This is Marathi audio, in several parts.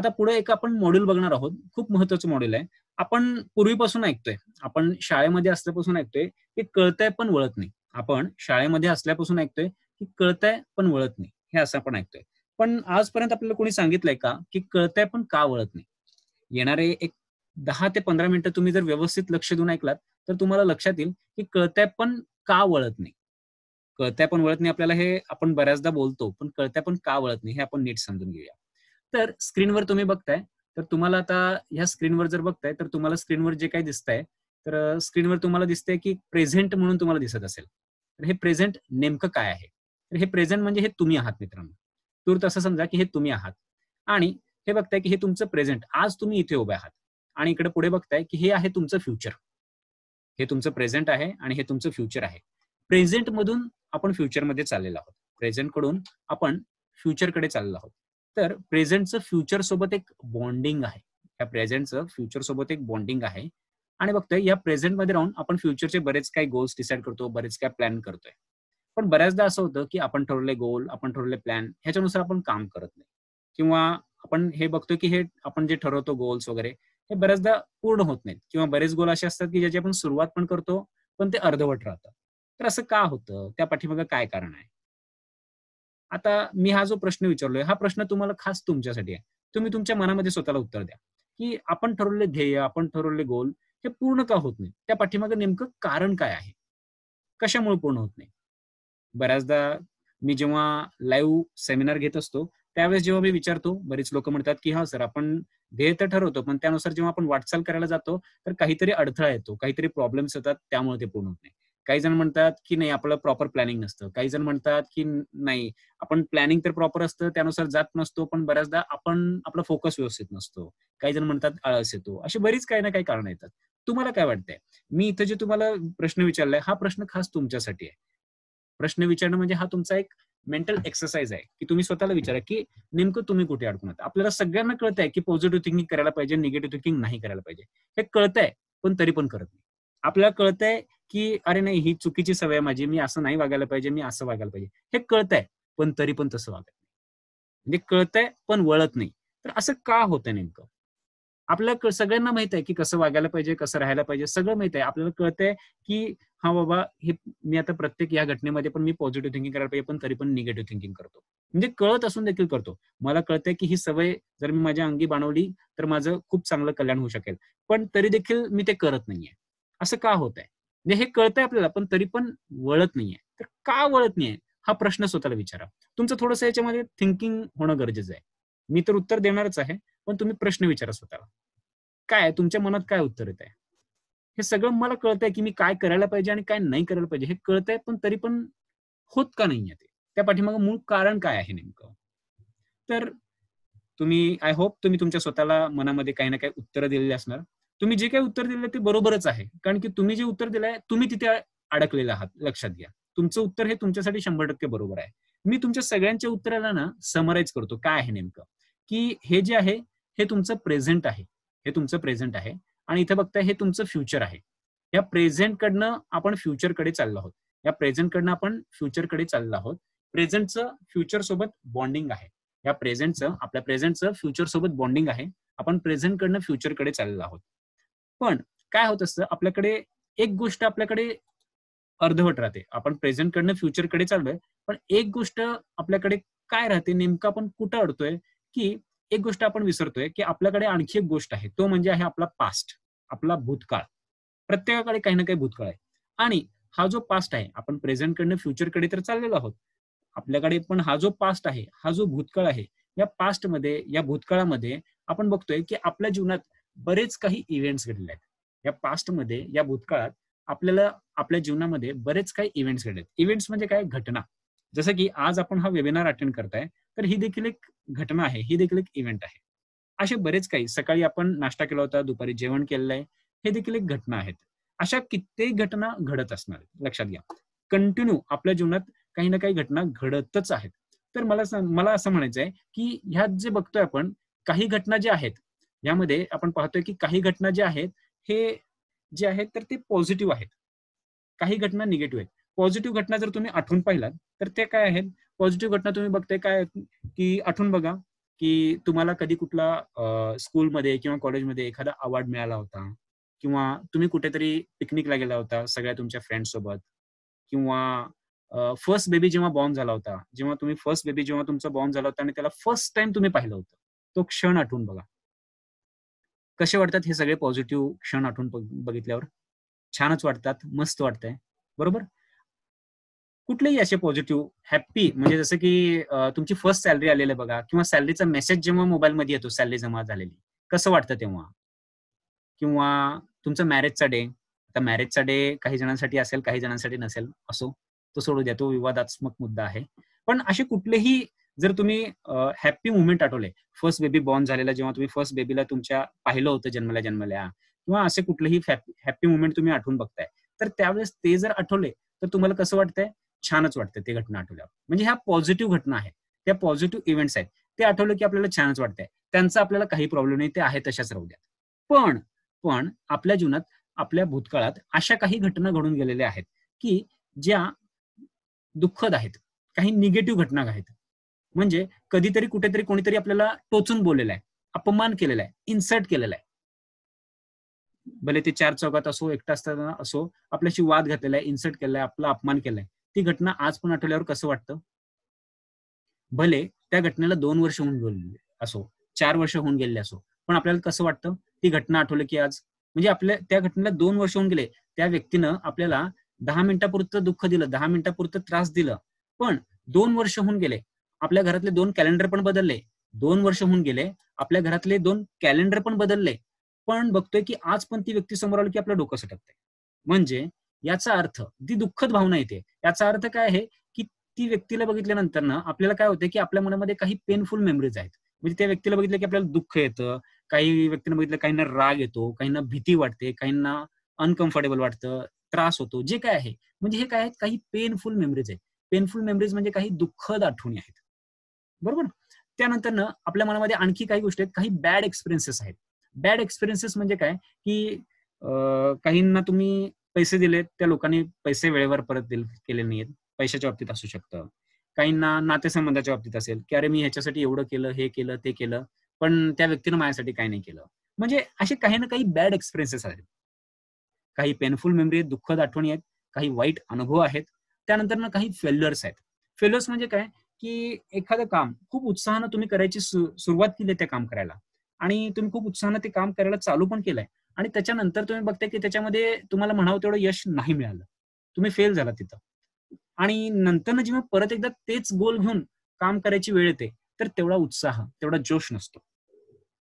आता पुढे एक आपण मॉड्यूल बघणार आहोत. खूप महत्वाचं मॉड्यूल आहे. आपण पूर्वीपासून ऐकतोय, आपण शाळेमध्ये असल्यापासून ऐकतोय, की कळतंय पण वळत नाही. आपण शाळेमध्ये असल्यापासून ऐकतोय, की कळतंय पण वळत नाही. हे असं आपण ऐकतोय. पण आजपर्यंत आपल्याला कोणी सांगितलंय का, की कळतंय पण का वळत नाही? येणारे एक 10 ते 15 मिनिटं तुम्ही जर व्यवस्थित लक्ष देऊन ऐकलात, तर तुम्हाला लक्षात येईल, की कळतंय पण का वळत नाही? कळतंय पण वळत नाही आपल्याला हे आपण बऱ्याचदा बोलतो, पण कळतंय पण का वळत नाही हे आपण नीट समजून घेऊया. तर स्क्रीनवर तुम्ही बघताय, तर तुम्हाला आता ह्या स्क्रीनवर जर बघताय, तर तुम्हाला स्क्रीनवर जे काही दिसतंय, तर स्क्रीनवर तुम्हाला दिसतंय, की प्रेझेंट म्हणून तुम्हाला दिसत असेल. तर हे प्रेझेंट नेमकं काय आहे? तर हे प्रेझेंट म्हणजे हे तुम्ही आहात मित्रांनो. तूर्त असं समजा, की हे तुम्ही आहात आणि हे बघताय, की हे तुमचं प्रेझेंट. आज तुम्ही इथे उभे आहात आणि इकडे पुढे बघताय, की हे आहे तुमचं फ्युचर. हे तुमचं प्रेझेंट आहे आणि हे तुमचं फ्युचर आहे. प्रेझेंटमधून आपण फ्युचरमध्ये चाललेलो आहोत. प्रेझेंटकडून आपण फ्युचरकडे चाललेलो आहोत. तर प्रेझेंटचं फ्युचर सोबत एक बॉन्डिंग आहे. या प्रेझेंटचं फ्युचर सोबत एक बॉन्डिंग आहे आणि बघतोय या प्रेझेंटमध्ये राहून आपण फ्युचरचे बरेच काही गोल्स डिसाईड करतो, बरेच काही प्लॅन करतोय. पण बऱ्याचदा असं होतं, की आपण ठरवले गोल, आपण ठरवले प्लॅन ह्याच्यानुसार आपण काम करत नाही किंवा आपण हे बघतोय, की हे आपण जे ठरवतो गोल्स वगैरे हे बऱ्याचदा पूर्ण होत नाहीत किंवा बरेच गोल असे असतात, की ज्याची आपण सुरुवात पण करतो, पण ते अर्धवट राहतं. तर असं का होतं? त्या पाठीमागे काय कारण आहे? आता मी हा जो प्रश्न विचारलोय, हा प्रश्न तुम्हाला खास तुमच्यासाठी आहे. तुम्ही तुमच्या मनामध्ये स्वतःला उत्तर द्या, की आपण ठरवलेले ध्येय, आपण ठरवलेले गोल हे पूर्ण का होत नाही? त्या पाठीमागे नेमकं कारण काय आहे? कशामुळे पूर्ण होत नाही? बऱ्याचदा मी जेव्हा लाईव्ह सेमिनार घेत असतो, त्यावेळेस जेव्हा मी विचारतो, बरीच लोकं म्हणतात, की "हां सर, आपण ध्येय तर ठरवतो, पण त्यानुसार जेव्हा आपण वाटचाल करायला जातो, तर काहीतरी अडथळा येतो, काहीतरी प्रॉब्लेम्स येतात, त्यामुळे ते पूर्ण होत नाही." काही जण म्हणतात, की "नाही, आपलं प्रॉपर प्लॅनिंग नसतं." काही जण म्हणतात, की "नाही, आपण प्लॅनिंग तर प्रॉपर असतं, त्यानुसार जात नसतो, पण बऱ्याचदा आपण आपला फोकस व्यवस्थित नसतो." काही जण म्हणतात, "आळस येतो." अशी बरीच काही ना काही कारणं येतात. तुम्हाला काय वाटतंय? मी इथं जे तुम्हाला प्रश्न विचारलाय, हा प्रश्न खास तुमच्यासाठी आहे. प्रश्न विचारणं म्हणजे हा तुमचा एक मेंटल एक्सरसाइज आहे, की तुम्ही स्वतःला विचारा, की नेमकं तुम्ही कुठे अडकून आहात. आपल्याला सगळ्यांना कळतंय, की पॉझिटिव्ह थिंकिंग करायला पाहिजे, निगेटिव्ह थिंकिंग नाही करायला पाहिजे. हे कळतंय, पण तरी पण करत नाही. आपल्याला कळतंय, की अरे नाही ही चुकीची सवय आहे माझी, मी असं नाही वागायला पाहिजे, मी असं वागायला पाहिजे. हे कळतंय, पण तरी पण तसं वागत नाही. म्हणजे कळतंय, पण वळत नाही. तर असं का होतंय नेमकं? आपल्याला सगळ्यांना माहित आहे, की कसं वागायला पाहिजे, कसं राहायला पाहिजे, सगळं माहित आहे. आपल्याला कळतंय, की हां बाबा, हे मी आता प्रत्येक या घटनेमध्ये पण मी पॉझिटिव्ह थिंकिंग करायला पाहिजे, पण तरी पण निगेटिव्ह थिंकिंग करतो. म्हणजे कळत असून देखील करतो. मला कळतंय, की ही सवय जर मी माझ्या अंगी बाणवली, तर माझं खूप चांगलं कल्याण होऊ शकेल. पण तरी देखील मी ते करत नाहीये. असं का होतंय? म्हणजे हे कळतंय आपल्याला, पण तरी पण वळत नाहीये. तर का वळत नाहीये? हा प्रश्न स्वतःला विचारा. तुमचं थोडंसं याच्यामध्ये थिंकिंग होणं गरजेचं आहे. मी तर उत्तर देणारच आहे, पण तुम्ही प्रश्न विचारा स्वतःला. काय आहे? तुमच्या मनात काय उत्तर येतंय? हे सगळं मला कळतंय, की मी काय करायला पाहिजे आणि काय नाही करायला पाहिजे हे कळतंय, पण तरी पण होत का नाहीये ते? त्या पाठीमागे मूळ कारण काय आहे नेमकं? तर तुम्ही आय होप तुम्ही तुमच्या स्वतःला मनामध्ये काही ना काही उत्तरं दिलेली असणार. तुम्ही जे काही उत्तर दिलंय ते बरोबरच आहे. कारण की तुम्ही जे उत्तर दिलंय, तुम्ही तिथे अडकलेले आहात, लक्षात घ्या. तुमचं उत्तर हे तुमच्यासाठी 100% बरोबर आहे. मी तुमच्या सगळ्यांच्या उत्तराला ना समराईज करतो. काय आहे नेमकं? की हे जे आहे, हे तुमचं प्रेझेंट आहे. हे तुमचं प्रेझेंट आहे आणि इथे बघताय हे तुमचं फ्युचर आहे. या प्रेझेंटकडनं आपण फ्युचरकडे चाललो आहोत. या प्रेझेंटकडनं आपण फ्युचरकडे चाललो आहोत. प्रेझेंटचं फ्युचरसोबत बॉन्डिंग आहे. या प्रेझेंटचं आपल्या प्रेझेंटचं फ्युचर सोबत बॉन्डिंग आहे. आपण प्रेझेंटकडनं फ्युचरकडे चाललेलो आहोत. पण काय होत असतं आपल्याकडे एक गोष्ट आपल्याकडे अर्धवट राहते. आपण प्रेझेंटकडनं फ्युचरकडे चाललोय. पण एक गोष्ट आपल्याकडे काय राहते नेमकं आपण कुठं अडतोय, की एक गोष्ट आपण विसरतोय, की आपल्याकडे आणखी एक गोष्ट आहे. तो म्हणजे आहे आपला पास्ट, आपला भूतकाळ. प्रत्येकाकडे काही ना काही भूतकाळ आहे. आणि हा जो पास्ट आहे, आपण प्रेझेंटकडनं फ्युचरकडे तर चाललेलो आहोत. आपल्याकडे पण हा जो पास्ट आहे, हा जो भूतकाळ आहे, या पास्टमध्ये, या भूतकाळामध्ये आपण बघतोय, की आपल्या जीवनात बरेच काही इव्हेंट्स घडले आहेत. या पास्टमध्ये, या भूतकाळात आपल्याला आपल्या जीवनामध्ये बरेच काही इव्हेंट्स घडलेत. इव्हेंट्स म्हणजे काय? घटना. जसं की आज आपण हा वेबिनार अटेंड करताय, तर ही देखील एक घटना आहे. ही देखील एक इव्हेंट आहे. असे बरेच काही. सकाळी आपण नाश्ता केला होता, दुपारी जेवण केलेलं आहे. हे देखील एक घटना आहेत. अशा कित्येक घटना घडत असणार आहेत. लक्षात घ्या. कंटिन्यू आपल्या जीवनात काही ना काही घटना घडतच आहेत. तर मला असं म्हणायचं आहे, की ह्यात जे बघतोय आपण, काही घटना ज्या आहेत, यामध्ये आपण पाहतोय, की काही घटना ज्या आहेत, हे जे आहेत तर ते पॉझिटिव्ह आहेत. काही घटना निगेटिव्ह आहेत. पॉझिटिव्ह घटना जर तुम्ही आठवून पाहिलात, तर ते काय आहेत? पॉझिटिव्ह घटना तुम्ही बघताय काय आहेत, की आठवून बघा, की तुम्हाला कधी कुठला स्कूलमध्ये किंवा कॉलेजमध्ये एखादा अवॉर्ड मिळाला होता, किंवा तुम्ही कुठेतरी पिकनिकला गेला होता सगळ्या तुमच्या फ्रेंड सोबत, किंवा फर्स्ट बेबी जेव्हा बॉर्न झाला होता, जेव्हा तुमचा बॉर्न झाला होता आणि त्याला फर्स्ट टाइम तुम्ही पाहिलं होतं, तो क्षण आठवून बघा. कसे वाटतात हे सगळे पॉझिटिव्ह क्षण आठवून बघितल्यावर? छानच वाटतात, मस्त वाटतंय, बरोबर? कुठलेही असे पॉझिटिव्ह हॅप्पी, म्हणजे जसं की तुमची फर्स्ट सॅलरी आलेली बघा, किंवा सॅलरीचा मेसेज जेव्हा मोबाईलमध्ये येतो, सॅलरी जमा झालेली, कसं वाटतं तेव्हा? किंवा तुमचा मॅरेजचा डे. आता मॅरेजचा डे काही जणांसाठी असेल, काही जणांसाठी नसेल, असो, तो सोडू द्या, तो विवादात्मक मुद्दा आहे. पण असे कुठलेही जर तुम्ही happy movement Athawale, first baby born झालेला, जेव्हा तुम्ही फर्स्ट बेबीला तुमच्या पाहिलं होतं जन्मल्या जन्मल्या, किंवा असे कुठलेही हॅपी मुवमेंट तुम्ही आठवून बघताय, तर त्यावेळेस ते जर आठवले, तर तुम्हाला कसं वाटतंय? छानच वाटतंय ते घटना आठवल्यावर. म्हणजे ह्या पॉझिटिव्ह घटना आहेत, त्या पॉझिटिव्ह इव्हेंट्स आहेत. ते आठवलं की आपल्याला छानच वाटतंय. त्यांचा आपल्याला काही प्रॉब्लेम नाही, ते आहे तशाच राहू द्या. पण पण आपल्या जीवनात, आपल्या भूतकाळात अशा काही घटना घडून गेलेल्या आहेत, की ज्या दुःखद आहेत. काही निगेटिव्ह घटना आहेत. म्हणजे कधीतरी कुठेतरी कोणीतरी आपल्याला टोचून बोललेलं आहे, अपमान केलेला आहे, इन्सल्ट केलेला आहे. भले ते चार चौकात असो, एकटा असताना असो, आपल्याशी वाद घातलेला आहे, इन्सल्ट केलाय, आपला अपमान केलाय. ती घटना आज पण आठवल्यावर कसं वाटतं? भले त्या घटनेला 2 वर्ष होऊन गेलेले असो, 4 वर्ष होऊन गेलेले असो, पण आपल्याला कसं वाटतं? ती घटना आठवलं की आज, म्हणजे आपल्या त्या घटनेला 2 वर्ष होऊन गेले. त्या व्यक्तीनं आपल्याला 10 मिनिटापुरतं दुःख दिलं, 10 मिनिटापुरतं त्रास दिलं. पण 2 वर्ष होऊन गेले. आपल्या घरातले 2 कॅलेंडर पण बदलले. 2 वर्ष होऊन गेले. आपल्या घरातले 2 कॅलेंडर पण बदलले. पण बघतोय की आज पण ती व्यक्ती समोर आली की आपलं डोकं सटकतंय. म्हणजे याचा अर्थ, ती दुःखद भावना येते. याचा अर्थ काय आहे? की ती व्यक्तीला बघितल्यानंतर ना आपल्याला काय होतं, की आपल्या मनामध्ये काही पेनफुल मेमरीज आहेत. म्हणजे त्या व्यक्तीला बघितलं की आपल्याला दुःख येतं. काही व्यक्तींना बघितलं, काहींना राग येतो, काहींना भीती वाटते, काहींना अनकम्फर्टेबल वाटतं, त्रास होतो, जे काय आहे. म्हणजे हे काय आहेत? काही पेनफुल मेमरीज आहेत. पेनफुल मेमरीज म्हणजे काही दुःखद आठवणी आहेत. बरोबर? त्यानंतर ना आपल्या मनामध्ये आणखी काही गोष्टी आहेत, काही बॅड एक्सपिरियन्सेस आहेत. बॅड एक्सपिरियन्सेस म्हणजे काय? की काहींना तुम्ही पैसे दिलेत, त्या लोकांनी पैसे वेळेवर परत केले नाहीयेत. पैशाच्या बाबतीत असू शकतं. काहींना नातेसंबंधाच्या बाबतीत असेल, की "अरे, मी ह्याच्यासाठी एवढं केलं, हे केलं, ते केलं, पण त्या व्यक्तीनं माझ्यासाठी काही नाही केलं." म्हणजे असे काही ना काही बॅड एक्सपिरियन्सेस आहेत. काही पेनफुल मेमरी आहेत, दुःखद आठवणी आहेत, काही वाईट अनुभव आहेत. त्यानंतर ना काही फेल्युअर्स आहेत. फेल्युअर्स म्हणजे काय? की एखादं काम खूप उत्साहानं तुम्ही करायची सुरुवात केली त्या काम करायला, आणि तुम्ही खूप उत्साहानं ते काम करायला चालू पण केलंय, आणि त्याच्यानंतर तुम्ही बघताय की त्याच्यामध्ये तुम्हाला म्हणावं तेवढं यश नाही मिळालं. तुम्ही फेल झाला तिथं. आणि नंतरनं जेव्हा परत एकदा तेच गोल घेऊन काम करायची वेळ येते, तर तेवढा उत्साह, तेवढा जोश नसतो.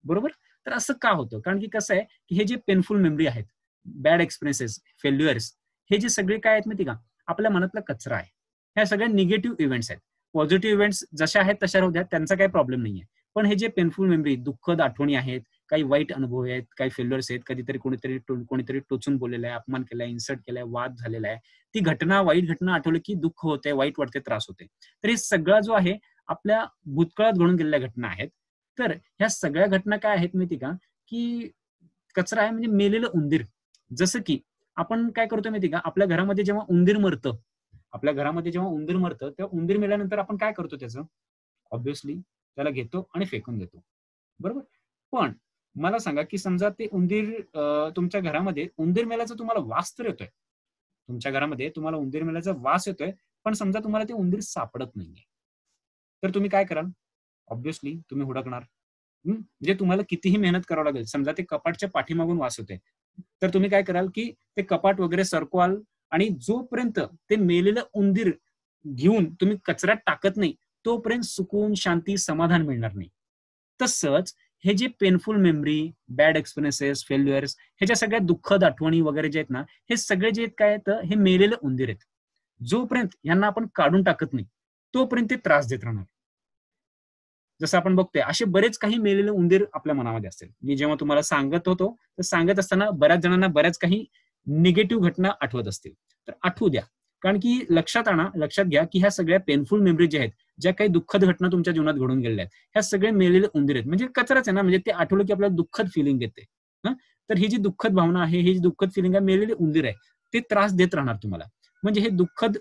बरोबर? तर असं का होतं? कारण की कसं आहे, की हे जे पेनफुल मेमरी आहेत, बॅड एक्सपिरियन्सेस, फेल्युअर्स, हे जे सगळे काय आहेत माहिती का? आपल्या मनातला कचरा आहे. ह्या सगळ्या निगेटिव्ह इव्हेंट्स आहेत. पॉझिटिव्ह इव्हेंट्स जशा आहेत तशा राहू द्या, त्यांचा काही प्रॉब्लेम नाहीये. पण हे जे पेनफुल मेमरी, दुःखद आठवणी आहेत, काही वाईट अनुभव आहेत, काही फेल्युअर्स आहेत, कधीतरी कोणीतरी टोचून बोललेलं आहे, अपमान केलाय, इन्सल्ट केलाय, वाद झालेला आहे. ती घटना, वाईट घटना आठवली की दुःख होतंय, वाईट वाटते, त्रास होते. तर हे सगळा जो आहे, आपल्या भूतकाळात घडून गेलेल्या घटना आहेत. तर ह्या सगळ्या घटना काय आहेत माहिती का? की कचरा आहे, म्हणजे मेलेलं उंदीर. जसं की आपण काय करतो माहिती का? आपल्या घरामध्ये जेव्हा उंदीर मरतं, तेव्हा उंदीर मेल्यानंतर आपण काय करतो त्याचं? ऑब्व्हियसली त्याला घेतो आणि फेकून देतो. बरोबर? पण मला सांगा, की समजा ते उंदीर, तुमच्या घरामध्ये उंदीर मेल्याचा तुम्हाला वास तर येतोय. तुमच्या घरामध्ये तुम्हाला उंदीर मेल्याचा वास येतोय, पण समजा तुम्हाला ते उंदीर सापडत नाहीये. तर तुम्ही काय कराल? ऑब्व्हियसली तुम्ही हुडकणार. म्हणजे तुम्हाला कितीही मेहनत करावं लागेल. समजा ते कपाटच्या पाठीमागून वास होते. तर तुम्ही काय कराल, की ते कपाट वगैरे सरकवाल, आणि जोपर्यंत ते मेलेलं उंदीर घेऊन तुम्ही कचऱ्यात टाकत नाही, तोपर्यंत सुकून, शांती, समाधान मिळणार नाही. तसंच हे जे painful memory, bad experiences, failures, ह्याच्या सगळ्या दुःखद आठवणी वगैरे जे आहेत ना, हे सगळे जे आहेत काय आहेत, हे मेलेले उंदीर आहेत. जोपर्यंत यांना आपण काढून टाकत नाही, तोपर्यंत ते त्रास देत राहणार. जसं आपण बघतोय, असे बरेच काही मेलेले उंदीर आपल्या मनामध्ये असतील. मी जेव्हा तुम्हाला सांगत होतो, तर सांगत असताना बऱ्याच जणांना बऱ्याच काही निगेटिव्ह घटना आठवत असतील. तर आठवू द्या. कारण की लक्षात घ्या, की ह्या सगळ्या पेनफुल मेमरीज ज्या आहेत, ज्या काही दुःखद घटना तुमच्या जीवनात घडून गेलेल्या आहेत, ह्या सगळे मेलेले उंदीर आहेत. म्हणजे कचराच आहे ना, म्हणजे ते आठवलं की आपल्याला दुःखद फिलिंग येते. हं. तर ही जी दुःखद भावना आहे, ही जी दुःखद फिलिंग आहे, मेलेले उंदीर आहे. ते त्रास देत राहणार तुम्हाला. म्हणजे हे दुःखद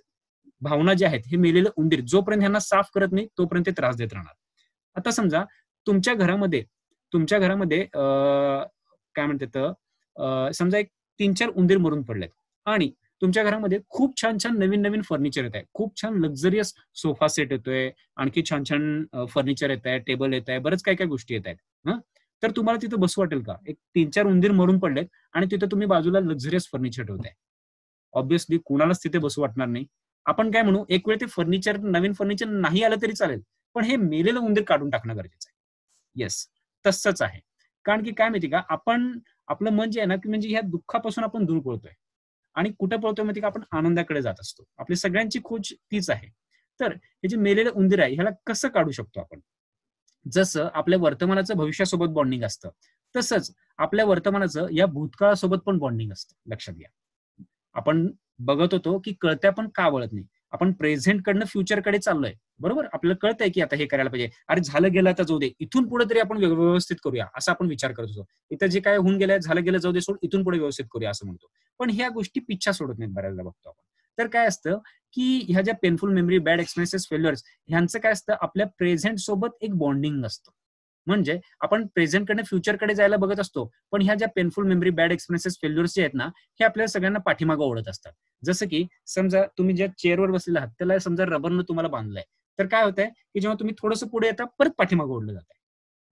भावना ज्या आहेत, हे मेलेले उंदीर जोपर्यंत ह्यांना साफ करत नाही, तोपर्यंत ते त्रास देत राहणार. आता समजा तुमच्या घरामध्ये काय म्हणतात, समजा एक 3-4 उंदीर मरून पडलेत आणि तुमच्या घरामध्ये खूप छान छान नवीन नवीन फर्निचर येत आहे, खूप छान लक्झरियस सोफा सेट येतोय, आणखी छान छान फर्निचर येत आहे, टेबल येत आहे, बरंच काय काय गोष्टी येत आहेत. तर तुम्हाला तिथं बसू वाटेल का? एक 3-4 उंदीर मरून पडलेत आणि तिथं तुम्ही बाजूला लक्झरियस फर्निचर ठेवताय. ऑब्व्हियसली कुणालाच तिथे बसू वाटणार नाही. आपण काय म्हणू, एक वेळ ते फर्निचर, नवीन फर्निचर नाही आलं तरी चालेल, पण हे मेलेलं उंदीर काढून टाकणं गरजेचं आहे. येस, तसंच आहे. कारण की काय माहिती का, आपण आपलं मन जे आहे ना, की म्हणजे ह्या दुःखापासून आपण दूर पळतोय आणि कुठे पळतोय माहिती का, आपण आनंदाकडे जात असतो. आपली सगळ्यांची खोज तीच आहे. तर हे जे मेलेलं उंदीर आहे, ह्याला कसं काढू शकतो आपण? जसं आपल्या वर्तमानाचं भविष्यासोबत बॉन्डिंग असतं, तसंच आपल्या वर्तमानाचं या भूतकाळासोबत पण बॉन्डिंग असतं. लक्षात घ्या. आपण बघत होतो, की कळत्या पण का वळत नाही. आपण प्रेझेंट कडनं फ्युचरकडे चाललोय. बरोबर? आपल्याला कळतंय, की आता हे करायला पाहिजे. अरे झालं गेलं आता जाऊ दे. इथून पुढे तरी आपण व्यवस्थित करूया, असा आपण विचार करत होतो. इथं जे काय होऊन गेलंय, झालं गेलं जाऊ दे सोड, इथून पुढे व्यवस्थित करूया असं म्हणतो. पण ह्या गोष्टी पिच्छा सोडत नाहीत बऱ्याचदा बघतो आपण. तर काय असतं, की ह्या ज्या painful memory, bad experiences, failures ह्यांचं काय असतं, आपल्या प्रेझेंट सोबत एक बॉन्डिंग असतं. म्हणजे आपण प्रेझेंटकडे फ्युचरकडे जायला बघत असतो, पण ह्या ज्या painful memory, bad experiences, failures जे आहेत ना, हे आपल्याला सगळ्यांना पाठीमागं ओढत असतात. जसं की समजा तुम्ही ज्या चेअरवर बसलेला आहात, त्याला समजा रबरनं तुम्हाला बांधलंय. तर काय होतंय, की जेव्हा तुम्ही थोडंसं पुढे येता, परत पाठीमागं ओढलं जातंय.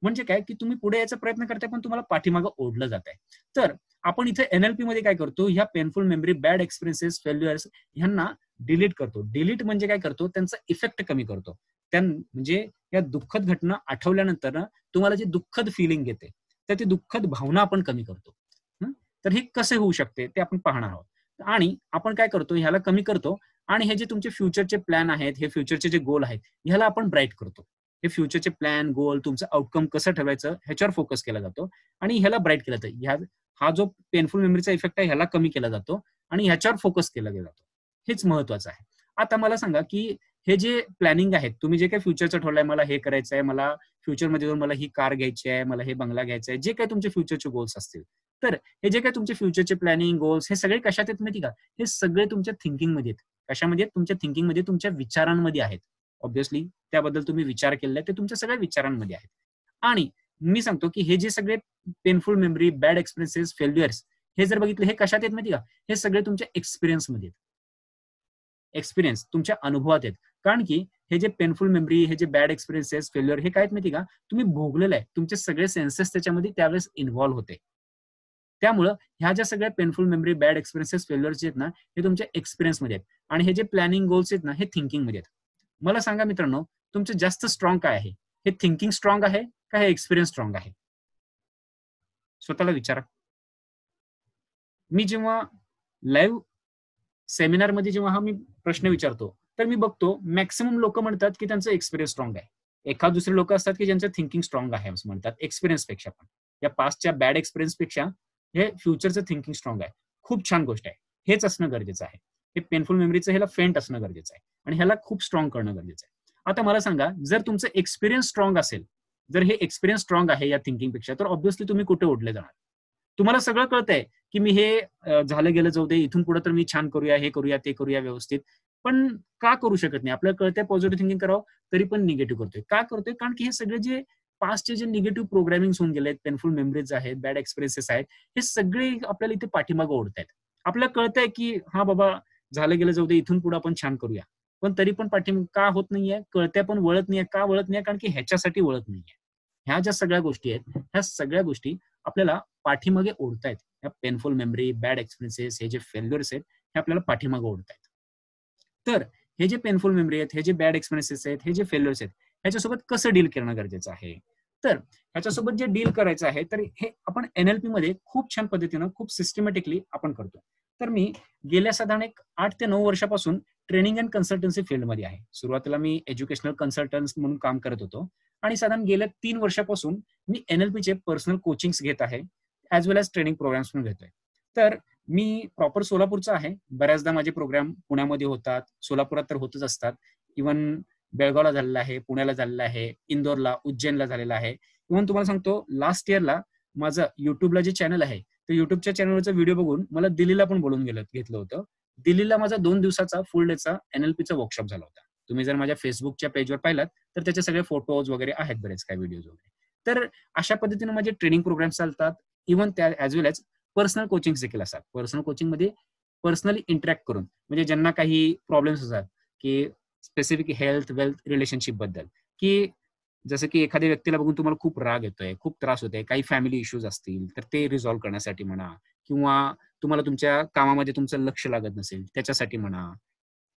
म्हणजे काय, की तुम्ही पुढे यायचा प्रयत्न करताय, पण तुम्हाला पाठीमागं ओढलं जातंय. तर आपण इथे एनएलपी मध्ये काय करतो, ह्या painful memory, bad experiences, failures ह्यांना डिलीट करतो. डिलीट म्हणजे काय करतो, त्यांचा इफेक्ट कमी करतो. म्हणजे या दुःखद घटना आठवल्यानंतर ना, तुम्हाला जी दुःखद फिलिंग येते, तर ती दुःखद भावना आपण कमी करतो. हं? तर हे कसे होऊ शकते ते आपण पाहणार आहोत. आणि आपण काय करतो, ह्याला कमी करतो आणि हे जे तुमचे फ्युचरचे प्लॅन आहेत, हे फ्युचरचे जे गोल आहेत, ह्याला आपण ब्राईट करतो. हे फ्युचरचे प्लॅन, गोल, तुमचं आउटकम कसं ठेवायचं ह्याच्यावर फोकस केला जातो आणि ह्याला ब्राईट केलं जातं. हा जो पेनफुल मेमरीचा इफेक्ट आहे ह्याला कमी केला जातो आणि ह्याच्यावर फोकस केला जातो. हेच महत्वाचं आहे. आता मला सांगा, की हे जे प्लॅनिंग आहेत, तुम्ही जे काही फ्युचरचं ठरलंय, मला हे करायचं आहे, मला फ्युचरमध्ये जाऊन मला ही कार घ्यायची आहे, मला हे बंगला घ्यायचा आहे, जे काही तुमचे फ्युचरचे गोल्स असतील. तर हे जे काही तुमचे फ्युचरचे प्लॅनिंग, गोल्स हे सगळे कशात आहेत माहिती का? हे सगळे तुमच्या थिंकिंगमध्ये आहेत. कशामध्ये आहेत? तुमच्या थिंकिंगमध्ये, तुमच्या विचारांमध्ये आहेत. ऑब्व्हियसली त्याबद्दल तुम्ही विचार केलेला आहे, ते तुमच्या सगळ्या विचारांमध्ये आहेत. आणि मी सांगतो, की हे जे सगळे painful memory, bad experiences, failures हे जर बघितले, हे कशात आहेत माहिती का? हे सगळे तुमच्या एक्सपिरियन्समध्ये आहेत. एक्सपिरियन्स तुमच्या अनुभवात आहेत. कारण की हे जे पेनफुल मेमरी, हे जे बॅड एक्सपिरियन्सेस, फेल्युअर हे काय आहेत माहिती का? तुम्ही भोगलेलं आहे. तुमचे सगळे सेन्सेस त्याच्यामध्ये त्यावेळेस इन्व्हॉल्व होते. त्यामुळं ह्या ज्या सगळ्या painful memory, bad experiences, failures जे आहेत ना, हे तुमच्या एक्सपिरियन्समध्ये आहेत. आणि हे जे प्लॅनिंग गोल्स आहेत ना, हे थिंकिंगमध्ये आहेत. मला सांगा मित्रांनो, तुमचं जास्त स्ट्रॉंग काय आहे? हे थिंकिंग स्ट्रॉंग आहे का हे एक्सपिरियन्स स्ट्रॉंग आहे? स्वतःला विचारा. मी जेव्हा लाईव्ह सेमिनारमध्ये जेव्हा हा मी प्रश्न विचारतो, तर मी बघतो मॅक्सिमम लोकं म्हणतात, की त्यांचं एक्सपिरियन्स स्ट्रॉंग आहे. एखाद दुसरे लोकं असतात, की ज्यांचं थिंकिंग स्ट्रॉंग आहे असं म्हणतात एक्सपिरियन्सपेक्षा पण. या पास्टच्या बॅड एक्सपिरियन्सपेक्षा हे फ्युचरचं थिंकिंग स्ट्रॉंग आहे. खूप छान गोष्ट आहे. हेच असणं गरजेचं आहे. हे पेनफुल मेमरीचं ह्याला फेंट असणं गरजेचं आहे आणि ह्याला खूप स्ट्रॉंग करणं गरजेचं आहे. आता मला सांगा, जर तुमचं एक्सपिरियन्स स्ट्रॉंग असेल, जर हे एक्सपिरियन्स स्ट्रॉंग आहे या थिंकिंगपेक्षा, तर ऑब्व्हियसली तुम्ही कुठे ओढले जाणार? तुम्हाला सगळं कळतंय, की मी हे झालं गेलं जाऊ दे, इथून पुढे तर मी छान करूया, हे करूया, ते करूया व्यवस्थित. पण का करू शकत नाही? आपल्याला कळतंय पॉझिटिव्ह थिंकिंग करावं, तरी पण निगेटिव्ह करतोय. का करतोय? कारण की हे सगळे जे पास्टचे जे निगेटिव्ह प्रोग्रामिंग होऊन गेलेत, पेनफुल मेमरीज आहेत, बॅड एक्सपिरियन्सेस आहेत, हे सगळे आपल्याला इथे पाठीमागे ओढतायत. आपल्याला कळतंय, की हां बाबा, झालं गेलं जाऊ दे, इथून पुढे आपण छान करूया. पण तरी पण का होत नाहीये? कळतंय पण वळत नाहीये. का वळत नाहीये? कारण की ह्याच्यासाठी वळत नाहीये. ह्या ज्या सगळ्या गोष्टी आहेत, ह्या सगळ्या गोष्टी आपल्याला पाठीमागे ओढतायत. ह्या पेनफुल मेमरी, बॅड एक्सपिरियन्सेस, हे जे फेल्युअर्स आहेत, हे आपल्याला पाठीमागे ओढतायत. तर हे जे पेनफुल मेमरी आहेत, हे जे बॅड एक्सपिरियन्सेस आहेत, हे जे फेल्युअर्स आहेत, ह्याच्यासोबत कसं डील करणं गरजेचं आहे? तर ह्याच्यासोबत जे डील करायचं आहे, तर हे आपण एनएलपी मध्ये खूप छान पद्धतीनं, खूप सिस्टमॅटिकली आपण करतो. तर मी गेल्या साधारण एक 8 ते 9 वर्षापासून ट्रेनिंग अँड कन्सल्टन्सी फील्डमध्ये आहे. सुरुवातीला मी एज्युकेशनल कन्सल्टंट म्हणून काम करत होतो आणि साधारण गेल्या 3 वर्षापासून मी एनएलपीचे पर्सनल कोचिंग्स घेत आहे, ॲज वेल एज ट्रेनिंग प्रोग्राम्स पण घेतोय. तर मी प्रॉपर सोलापूरचा आहे. बऱ्याचदा माझे प्रोग्राम पुण्यामध्ये होतात, सोलापुरात तर होतच असतात. इव्हन बेळगावला झालेला आहे, पुण्याला झालेला आहे, इंदोरला, उज्जैनला झालेला आहे. इव्हन तुम्हाला सांगतो, लास्ट इयरला माझं YouTubeला जे चॅनल आहे, तर YouTubeच्या चॅनलवरचा व्हिडिओ बघून मला दिल्लीला पण बोलावून घेतलं होतं. दिल्लीला माझा 2 दिवसाचा फुल डेचा एनएलपीचा वर्कशॉप झाला होता. तुम्ही जर माझ्या Facebookच्या पेजवर पाहिलात, तर त्याचे सगळे फोटोज वगैरे आहेत, बरेच काही व्हिडिओज वगैरे. तर अशा पद्धतीने माझे ट्रेनिंग प्रोग्राम चालतात. इव्हन त्या ॲज वेल ॲज पर्सनल कोचिंग देखील असतात. पर्सनल कोचिंगमध्ये पर्सनली इंटरॅक्ट करून, म्हणजे ज्यांना काही प्रॉब्लेम्स असतात की स्पेसिफिक हेल्थ, वेल्थ, रिलेशनशिप बद्दल, की जसं की एखाद्या व्यक्तीला बघून तुम्हाला खूप राग येतोय, खूप त्रास होतोय, काही फॅमिली इश्यूज असतील, तर ते रिझॉल्व्ह करण्यासाठी म्हणा, किंवा तुम्हाला तुमच्या कामामध्ये तुमचं लक्ष लागत नसेल त्याच्यासाठी म्हणा,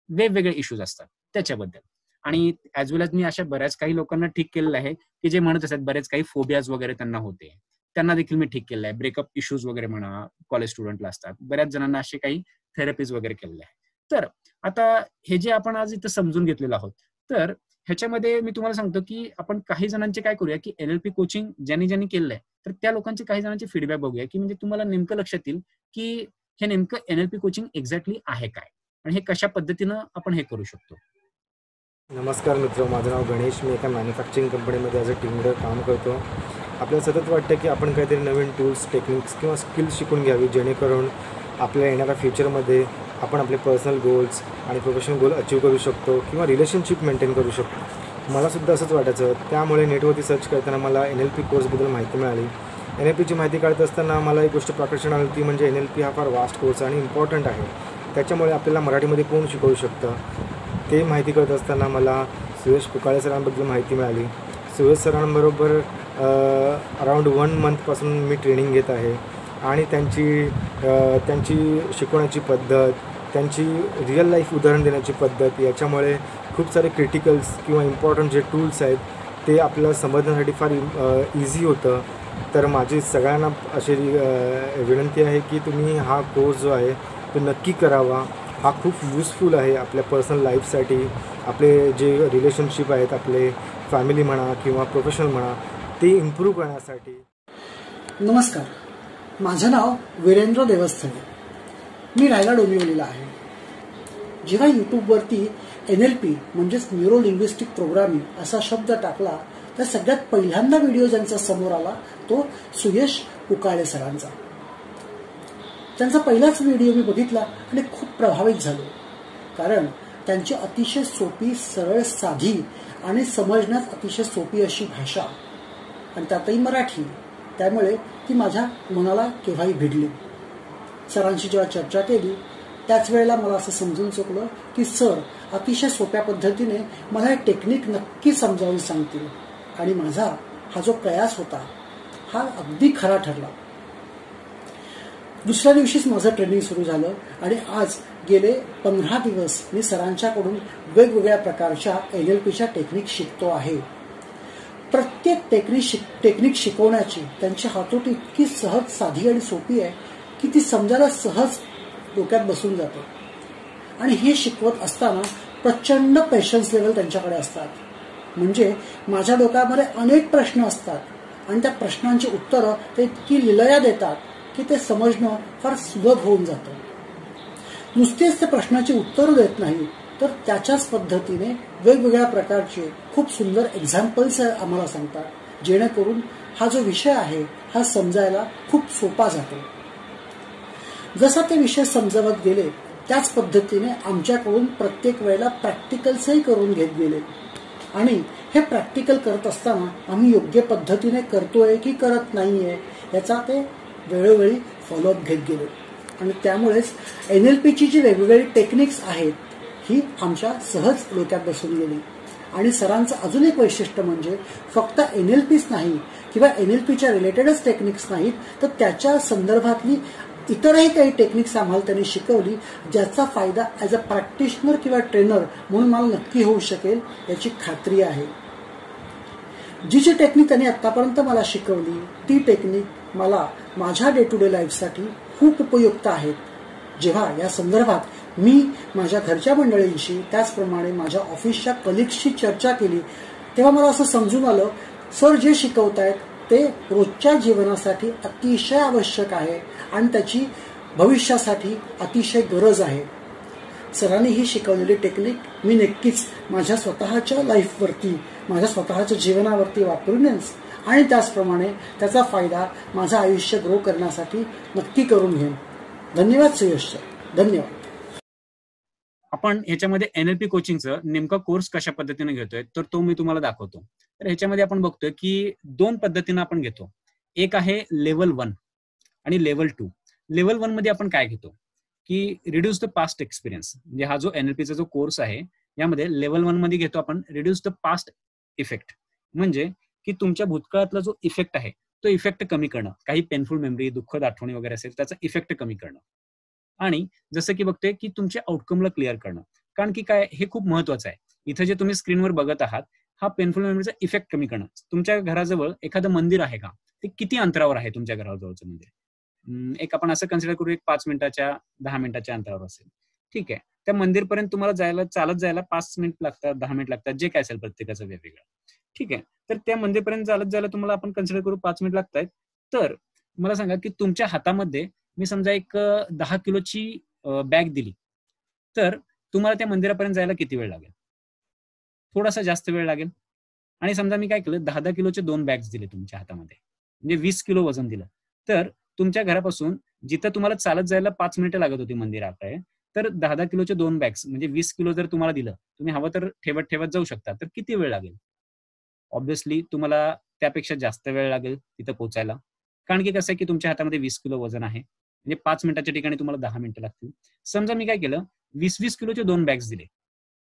वेगवेगळे इश्यूज असतात त्याच्याबद्दल. आणि ॲज वेल ॲज मी अशा बऱ्याच काही लोकांना ठीक केलेलं आहे, की जे म्हणत असतात बरेच काही फोबियाज वगैरे त्यांना होते. त्यांना देखील मी ठीक केलेलं आहे. ब्रेकअप इश्यूज वगैरे म्हणा, कॉलेज स्टुडंटला असतात. बऱ्याच जणांना असे काही थेरपीज वगैरे केलेले आहे. तर आता हे जे आपण आज इथं समजून घेतलेलं आहोत, तर ह्याच्यामध्ये मी तुम्हाला सांगतो, की आपण काही जणांचे काय करूया, की NLP कोचिंग ज्यांनी ज्यांनी केलेलं आहे, तर त्या लोकांचे काही जणांचे फीडबॅक बघूया, की म्हणजे तुम्हाला नेमकं लक्षात येईल, की हे नेमकं NLP कोचिंग एक्झॅक्टली आहे काय? आणि हे कशा पद्धतीनं आपण हे करू शकतो. नमस्कार मित्र, माझं नाव गणेश. मी एका मॅन्युफॅक्चरिंग कंपनीमध्ये ॲज अ टीम लीडर काम करतो. आपल्याला सतत वाटतं की आपण काहीतरी नवीन टूल्स, टेक्निक्स किंवा स्किल्स शिकून घ्यावी, जेणेकरून आपल्या येणाऱ्या फ्युचरमध्ये आपण आपले पर्सनल गोल्स आणि प्रोफेशनल गोल अचीव करू शकतो किंवा रिलेशनशिप मेंटेन करू शकतो. मलासुद्धा असंच वाटायचं. त्यामुळे नेटवरती सर्च करताना मला NLP कोर्सबद्दल माहिती मिळाली. NLPची माहिती काढत असताना मला एक गोष्ट प्रकर्षण आली, ती म्हणजे NLP हा फार वास्ट कोर्स आणि इम्पॉर्टंट आहे. त्याच्यामुळे आपल्याला मराठीमध्ये कोण शिकवू शकतं ते माहिती करत असताना मला सुयश पुकाळे सरांबद्दल माहिती मिळाली. सुयश सरांबरोबर अराऊंड 1 मंथपासून मी ट्रेनिंग घेत आहे आणि त्यांची शिकवण्याची पद्धत, त्यांची रिअल लाईफ उदाहरण देण्याची पद्धत, याच्यामुळे खूप सारे क्रिटिकल्स किंवा इम्पॉर्टंट जे टूल्स आहेत ते आपल्याला समजण्यासाठी फार इझी होतं. तर माझी सगळ्यांना अशी विनंती आहे की तुम्ही हा कोर्स जो आहे तो नक्की करावा. हा खूप युजफुल आहे आपल्या पर्सनल लाईफसाठी. आपले जे रिलेशनशिप आहेत, आपले फॅमिली म्हणा किंवा प्रोफेशनल म्हणा, ते इम्प्रूव्ह करण्यासाठी. नमस्कार, माझं नाव वीरेंद्र देवस्थळे. मी राहायला डोंबिवलीला आहे. जेव्हा यूट्यूबवरती NLP म्हणजेच न्यूरो लिंग्विस्टिक प्रोग्रामिंग असा शब्द टाकला, तर सगळ्यात पहिल्यांदा व्हिडिओ ज्यांचा समोर आला तो सुयश पुकाळे सरांचा. त्यांचा पहिलाच व्हिडिओ मी बघितला आणि खूप प्रभावित झालो. कारण त्यांची अतिशय सोपी, सरळ, साधी आणि समजण्यास अतिशय सोपी अशी भाषा, आणि त्यातही मराठी, त्यामुळे ती माझ्या मनाला केव्हाही भिडली. सरांशी जेव्हा चर्चा केली त्याच वेळेला मला असं समजून चुकलं की सर अतिशय सोप्या पद्धतीने मला हे टेक्निक नक्की समजावून सांगतील, आणि माझा हा जो प्रयास होता हा अगदी खरा ठरला. दुसऱ्या दिवशीच माझं ट्रेनिंग सुरू झालं आणि आज गेले 15 दिवस मी सरांच्याकडून वेगवेगळ्या प्रकारच्या NLPच्या टेक्निक शिकतो आहे. प्रत्येक टेक्निक शिकवण्याची त्यांची हातोटी इतकी सहज, साधी आणि सोपी आहे की ती समजायला सहज डोक्यात बसून जाते. आणि हे शिकवत असताना प्रचंड पेशन्स लेवल त्यांच्याकडे असतात. म्हणजे माझ्या डोक्यामध्ये अनेक प्रश्न असतात आणि त्या प्रश्नांची उत्तरं ते इतकी लिलया देतात की ते समजणं फार सुलभ होऊन जातं. नुसतेच त्या प्रश्नाची उत्तरं देत नाही, तर त्याच्याच पद्धतीने वेगवेगळ्या प्रकारचे खूप सुंदर एक्झाम्पल्स आम्हाला सांगतात, जेणेकरून हा जो विषय आहे हा समजायला खूप सोपा जातो. जसा ते विषय समजावत गेले त्याच पद्धतीने आमच्याकडून प्रत्येक वेळेला प्रॅक्टिकल्सही करून घेत गेले. आणि हे प्रॅक्टिकल करत असताना आम्ही योग्य पद्धतीने करतोय की करत नाहीये याचा ते वेळोवेळी फॉलोअप घेत गेले. आणि त्यामुळेच NLPची जी वेगवेगळी टेक्निक्स आहेत ही आमच्या सहज डोक्यात बसून गेली. आणि सरांचं अजून एक वैशिष्ट्य म्हणजे फक्त NLPच नाही किंवा NLPच्या रिलेटेडच टेक्निक्स नाहीत, तर त्याच्या संदर्भातली इतरही काही टेक्निक्स आम्हाला त्यांनी शिकवली, ज्याचा फायदा ॲज अ प्रॅक्टिशनर किंवा ट्रेनर म्हणून मला नक्की होऊ शकेल याची खात्री आहे. जी टेक्निक त्यांनी आतापर्यंत मला शिकवली ती टेक्निक मला माझ्या डे टू डे लाईफसाठी खूप उपयुक्त आहेत. जेव्हा या संदर्भात मी माझ्या घरच्या मंडळींशी, त्याचप्रमाणे माझ्या ऑफिसच्या कलिग्सशी चर्चा केली, तेव्हा मला असं समजून आलं, सर जे शिकवतायत ते रोजच्या जीवनासाठी अतिशय आवश्यक आहे आणि त्याची भविष्यासाठी अतिशय गरज आहे. सरांनी ही शिकवलेली टेक्निक मी नक्कीच माझ्या स्वतःच्या लाईफवरती, माझ्या स्वतःच्या जीवनावरती वापरूनच आणि त्याचप्रमाणे त्याचा फायदा माझं आयुष्य ग्रो करण्यासाठी नक्की करून घेईन. धन्यवाद सुयश सर, धन्यवाद. आपण ह्याच्यामध्ये NLP कोचिंगचं नेमका कोर्स कशा पद्धतीने घेतोय तर तो मी तुम्हाला दाखवतो. तर ह्याच्यामध्ये आपण बघतोय की 2 पद्धतीने आपण घेतो. एक आहे लेव्हल 1 आणि लेव्हल 2. लेव्हल 1 मध्ये आपण काय घेतो की रिड्यूस द पास्ट एक्सपिरियन्स, म्हणजे हा जो NLPचा जो कोर्स आहे यामध्ये लेव्हल 1 मध्ये घेतो आपण रिड्यूस द पास्ट इफेक्ट, म्हणजे की तुमच्या भूतकाळातला जो इफेक्ट आहे तो इफेक्ट कमी करणं, काही पेनफुल मेमरी, दुःखद आठवणी वगैरे असेल त्याचा इफेक्ट कमी करणं, आणि जसं की बघतोय की तुमच्या आउटकमला क्लिअर करणं. कारण की काय, हे खूप महत्वाचं आहे. इथं जे तुम्ही स्क्रीनवर बघत आहात हा पेनफुल मेमरीचा इफेक्ट कमी करणं. तुमच्या घराजवळ एखादं मंदिर आहे का, ते किती अंतरावर आहे तुमच्या घराजवळचं मंदिर? एक आपण असं कन्सिडर करू, एक 5 मिनिटाच्या 10 मिनिटाच्या अंतरावर असेल. ठीक आहे, त्या मंदिरपर्यंत तुम्हाला जायला, चालत जायला 5 मिनिट लागतात, 10 मिनिट लागतात, जे काय असेल प्रत्येकाचं वेगवेगळं. ठीक आहे, तर त्या मंदिरपर्यंत चालत जायला तुम्हाला आपण कन्सिडर करू 5 मिनिट लागतायत. तर मला सांगा की तुमच्या हातामध्ये मी समजा एक 10 किलोची बॅग दिली, तर तुम्हाला त्या मंदिरापर्यंत जायला किती वेळ लागेल? थोडासा जास्त वेळ लागेल. आणि समजा मी काय केलं, 10-10 किलोचे 2 बॅग्स दिले तुमच्या हातामध्ये, म्हणजे 20 किलो वजन दिलं. तर तुमच्या घरापासून जिथं तुम्हाला चालत जायला 5 मिनिटं लागत होती मंदिराकडे, तर 10-10 किलोचे 2 बॅग्स म्हणजे 20 किलो जर तुम्हाला दिलं, तुम्ही हवं तर ठेवत ठेवत जाऊ शकता. तर किती वेळ लागेल? ऑब्व्हियसली तुम्हाला त्यापेक्षा जास्त वेळ लागेल तिथं पोहोचायला. कारण की कसं आहे की तुमच्या हातामध्ये 20 किलो वजन आहे. म्हणजे 5 मिनिटाच्या ठिकाणी तुम्हाला 10 मिनिटं लागतील. समजा मी काय केलं, 20-20 किलोचे 2 बॅग्स दिले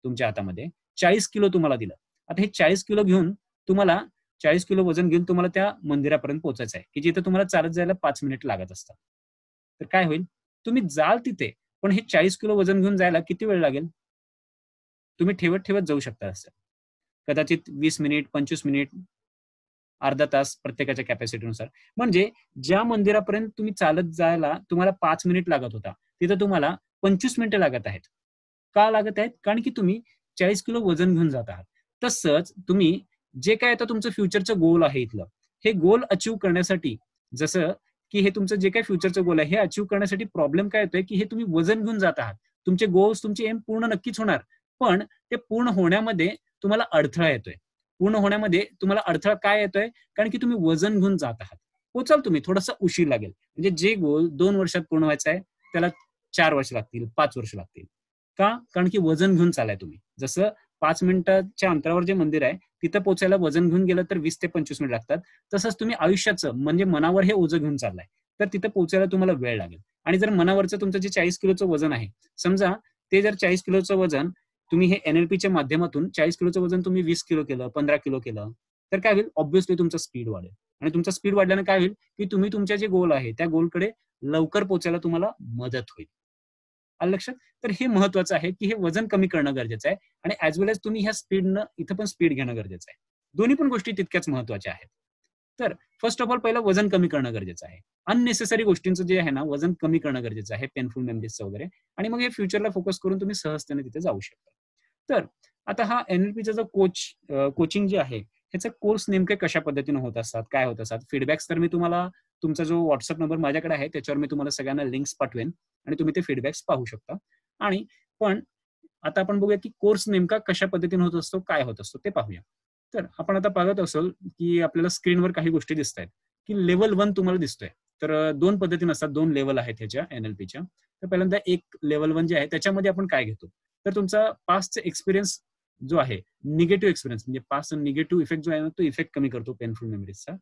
तुमच्या हातामध्ये, 40 किलो तुम्हाला दिलं. आता हे 40 किलो घेऊन तुम्हाला 40 किलो वजन घेऊन तुम्हाला त्या मंदिरापर्यंत पोहोचायचं आहे, की जिथे तुम्हाला चालत जायला 5 मिनिट लागत असतात. तर काय होईल, तुम्ही जाल तिथे, पण हे 40 किलो वजन घेऊन जायला किती वेळ लागेल? तुम्ही ठेवत ठेवत जाऊ शकता असं. कदाचित 20 मिनिट, 25 मिनिट, अर्धा तास प्रत्येकाच्या कॅपॅसिटीनुसार. म्हणजे ज्या मंदिरापर्यंत तुम्ही चालत जायला तुम्हाला 5 मिनिट लागत होता, तिथं तुम्हाला 25 मिनिटं लागत आहेत. का लागत आहेत? कारण की तुम्ही 40 किलो वजन घेऊन जात आहात. तसंच तुम्ही जे काय आता तुमचं फ्युचरचं गोल आहे इथलं, हे गोल अचीव्ह करण्यासाठी, जसं की हे तुमचं जे काही फ्युचरचं गोल आहे, हे अचीव्ह करण्यासाठी प्रॉब्लेम काय येतोय, की हे तुम्ही वजन घेऊन जात आहात. तुमचे गोल्स, तुमचे एम पूर्ण नक्कीच होणार, पण ते पूर्ण होण्यामध्ये तुम्हाला अडथळा येतोय. पूर्ण होण्यामध्ये तुम्हाला अडथळा काय येतोय? कारण की तुम्ही वजन घेऊन जात आहात. पोचाल तुम्ही, थोडासा उशीर लागेल. म्हणजे जे गोल 2 वर्षात पूर्ण व्हायचा आहे, त्याला 4 वर्ष लागतील, 5 वर्ष लागतील. का? कारण की वजन घेऊन चालाय तुम्ही. जसं 5 मिनिटाच्या अंतरावर जे मंदिर आहे, तिथं पोहोचायला वजन घेऊन गेलं तर 20 ते 25 मिनिट लागतात. तसंच तुम्ही आयुष्याचं म्हणजे मनावर हे ओझं घेऊन चाललाय, तर तिथं पोहोचायला तुम्हाला वेळ लागेल. आणि जर मनावरचं तुमचं जे 40 किलोचं वजन आहे, समजा ते जर 40 किलोचं वजन तुम्ही हे NLPच्या माध्यमातून 40 किलोचं वजन तुम्ही 20 किलो केलं, 15 किलो केलं, तर काय होईल? ऑब्व्हियसली तुमचा स्पीड वाढेल. आणि तुमचा स्पीड वाढल्याने काय होईल, की तुम्ही तुमच्या जे गोल आहे, त्या गोलकडे लवकर पोहोचायला तुम्हाला मदत होईल. आलं लक्षात? तर हे महत्वाचं आहे, की हे वजन कमी करणं गरजेचं आहे आणि ॲज वेल एज तुम्ही ह्या स्पीडनं इथं पण स्पीड घेणं गरजेचं आहे. दोन्ही पण गोष्टी तितक्याच महत्वाच्या आहेत. तर फर्स्ट ऑफ ऑल पहिलं वजन कमी करणं गरजेचं आहे. अननेसेसरी गोष्टींचं जे आहे ना, वजन कमी करणं गरजेचं आहे, पेनफुल मेमरीजचं वगैरे, आणि मग हे फ्युचरला फोकस करून तुम्ही सहजतेने तिथे जाऊ शकता. तर आता हा NLPचा जो कोचिंग जे आहे, ह्याचे कोर्स नेमके कशा पद्धतीने होत असतात, काय होत असतात, फीडबॅक्स तर मी तुम्हाला, तुमचा जो WhatsApp नंबर माझ्याकडे आहे त्याच्यावर मी तुम्हाला सगळ्यांना लिंक्स पाठवेन आणि तुम्ही ते फीडबॅक्स पाहू शकता. आणि पण आता आपण बघूया की कोर्स नेमका कशा पद्धतीने होत असतो, काय होत असतो ते पाहूया. तर आपण आता पाहत असाल की आपल्याला स्क्रीनवर काही गोष्टी दिसत आहेत, की लेव्हल 1 तुम्हाला दिसतोय. तर 2 पद्धतीने असतात, 2 लेव्हल आहेत ह्याच्या NLPच्या. तर पहिल्यांदा एक लेव्हल 1 जे आहे त्याच्यामध्ये आपण काय घेतो, तर तुमचा पास्टचा एक्सपिरियन्स जो आहे, निगेटिव्ह एक्सपिरियन्स म्हणजे पास्ट निगेटिव्ह इफेक्ट जो आहे ना, तो इफेक्ट कमी करतो पेनफुल मेमरीजचा.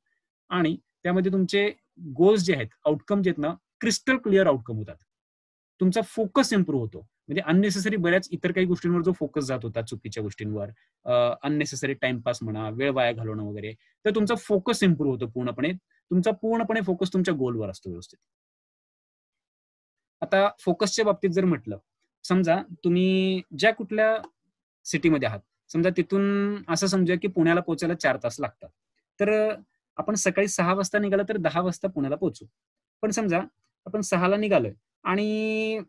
आणि त्यामध्ये तुमचे गोल्स जे आहेत, आउटकम जे आहेत ना, क्रिस्टल क्लिअर आउटकम होतात. तुमचा फोकस इम्प्रूव्ह होतो. म्हणजे अननेसेसरी बऱ्याच इतर काही गोष्टींवर जो फोकस जात होता, चुकीच्या गोष्टींवर, अननेसेसरी टाइमपास म्हणा, वेळ वाया घालवणं वगैरे, तर तुमचा फोकस इम्प्रूव्ह होतो पूर्णपणे. तुमचा पूर्णपणे फोकस तुमच्या गोलवर असतो व्यवस्थित. आता फोकसच्या बाबतीत जर म्हटलं, समजा तुम्ही ज्या कुठल्या सिटीमध्ये आहात, समजा तिथून असं समजूया की पुण्याला पोहोचायला 4 तास लागतात. तर आपण सकाळी 6 वाजता निघालं तर 10 वाजता पुण्याला पोहोचू. पण समजा आपण 6 ला निघालोय आणि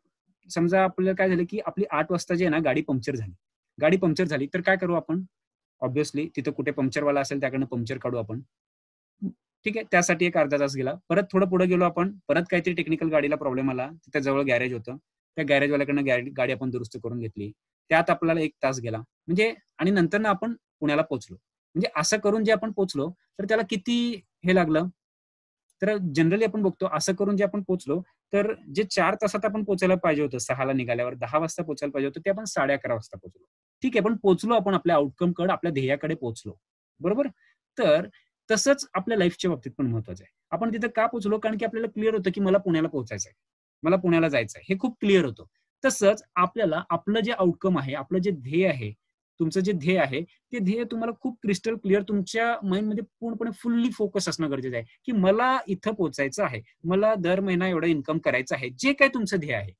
समजा आपल्याला काय झालं की आपली 8 वाजता जी आहे ना गाडी पंक्चर झाली. गाडी पंक्चर झाली तर काय करू आपण? ऑब्व्हियसली तिथं कुठे पंक्चरवाला असेल त्याकडनं पंक्चर काढू आपण. ठीक आहे, त्यासाठी एक अर्धा तास गेला. परत थोडं पुढे गेलो आपण, परत काहीतरी टेक्निकल गाडीला प्रॉब्लेम आला. तिथे जवळ गॅरेज होतं. त्या गॅरेजवाल्याकडनं गाडी आपण दुरुस्त करून घेतली. त्यात आपल्याला 1 तास गेला. म्हणजे आणि नंतर ना आपण पुण्याला पोहोचलो. म्हणजे असं करून जे आपण पोहोचलो, तर त्याला किती हे लागलं? तर जनरली आपण बघतो असं करून जे आपण पोहोचलो, तर जे 4 तासात आपण पोहोचायला पाहिजे होतं, 6ला निघाल्यावर 10 वाजता पोहोचायला पाहिजे होतं, ते आपण 11:30 वाजता पोहोचलो. ठीक आहे, पण पोहोचलो आपण आपल्या आउटकमकडे, आपल्या ध्येयाकडे पोहोचलो. बरोबर? तर तसंच आपल्या लाईफच्या बाबतीत पण महत्वाचं आहे. आपण तिथं का पोहोचलो? कारण की आपल्याला क्लिअर होतं की मला पुण्याला पोहोचायचं आहे. मला पुण्याला जायचं आहे. हे खूप क्लिअर होतं. तसंच आपल्याला आपलं जे आउटकम आहे, आपलं जे ध्येय आहे, तुमचं जे ध्येय आहे, ते ध्येय तुम्हाला खूप क्रिस्टल क्लिअर तुमच्या माइंडमध्ये पूर्णपणे फुल्ली फोकस असणं गरजेचं आहे, की मला इथं पोहोचायचं आहे. मला दर महिना एवढं इन्कम करायचं आहे. जे काही तुमचं ध्येय आहे.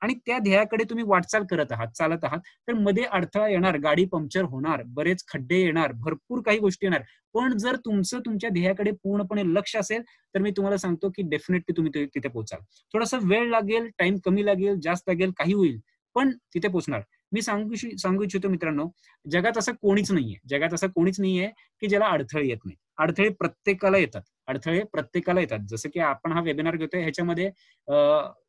आणि त्या ध्येयाकडे तुम्ही वाटचाल करत आहात, चालत आहात, तर मध्ये अडथळा येणार, गाडी पंक्चर होणार, बरेच खड्डे येणार, भरपूर काही गोष्टी येणार. पण जर तुमचं तुमच्या ध्येयाकडे पूर्णपणे लक्ष असेल, तर मी तुम्हाला सांगतो की डेफिनेटली तुम्ही तिथे पोहोचाल. थोडासा वेळ लागेल, टाइम कमी लागेल, जास्त लागेल, काही होईल, पण तिथे पोहोचणार. मी सांगू इच्छितो मित्रांनो, जगात असं कोणीच नाहीये, जगात असं कोणीच नाहीये की ज्याला अडथळे येत नाही. अडथळे प्रत्येकाला येतात. अडथळे प्रत्येकाला येतात. जसं की आपण हा वेबिनार घेतोय, ह्याच्यामध्ये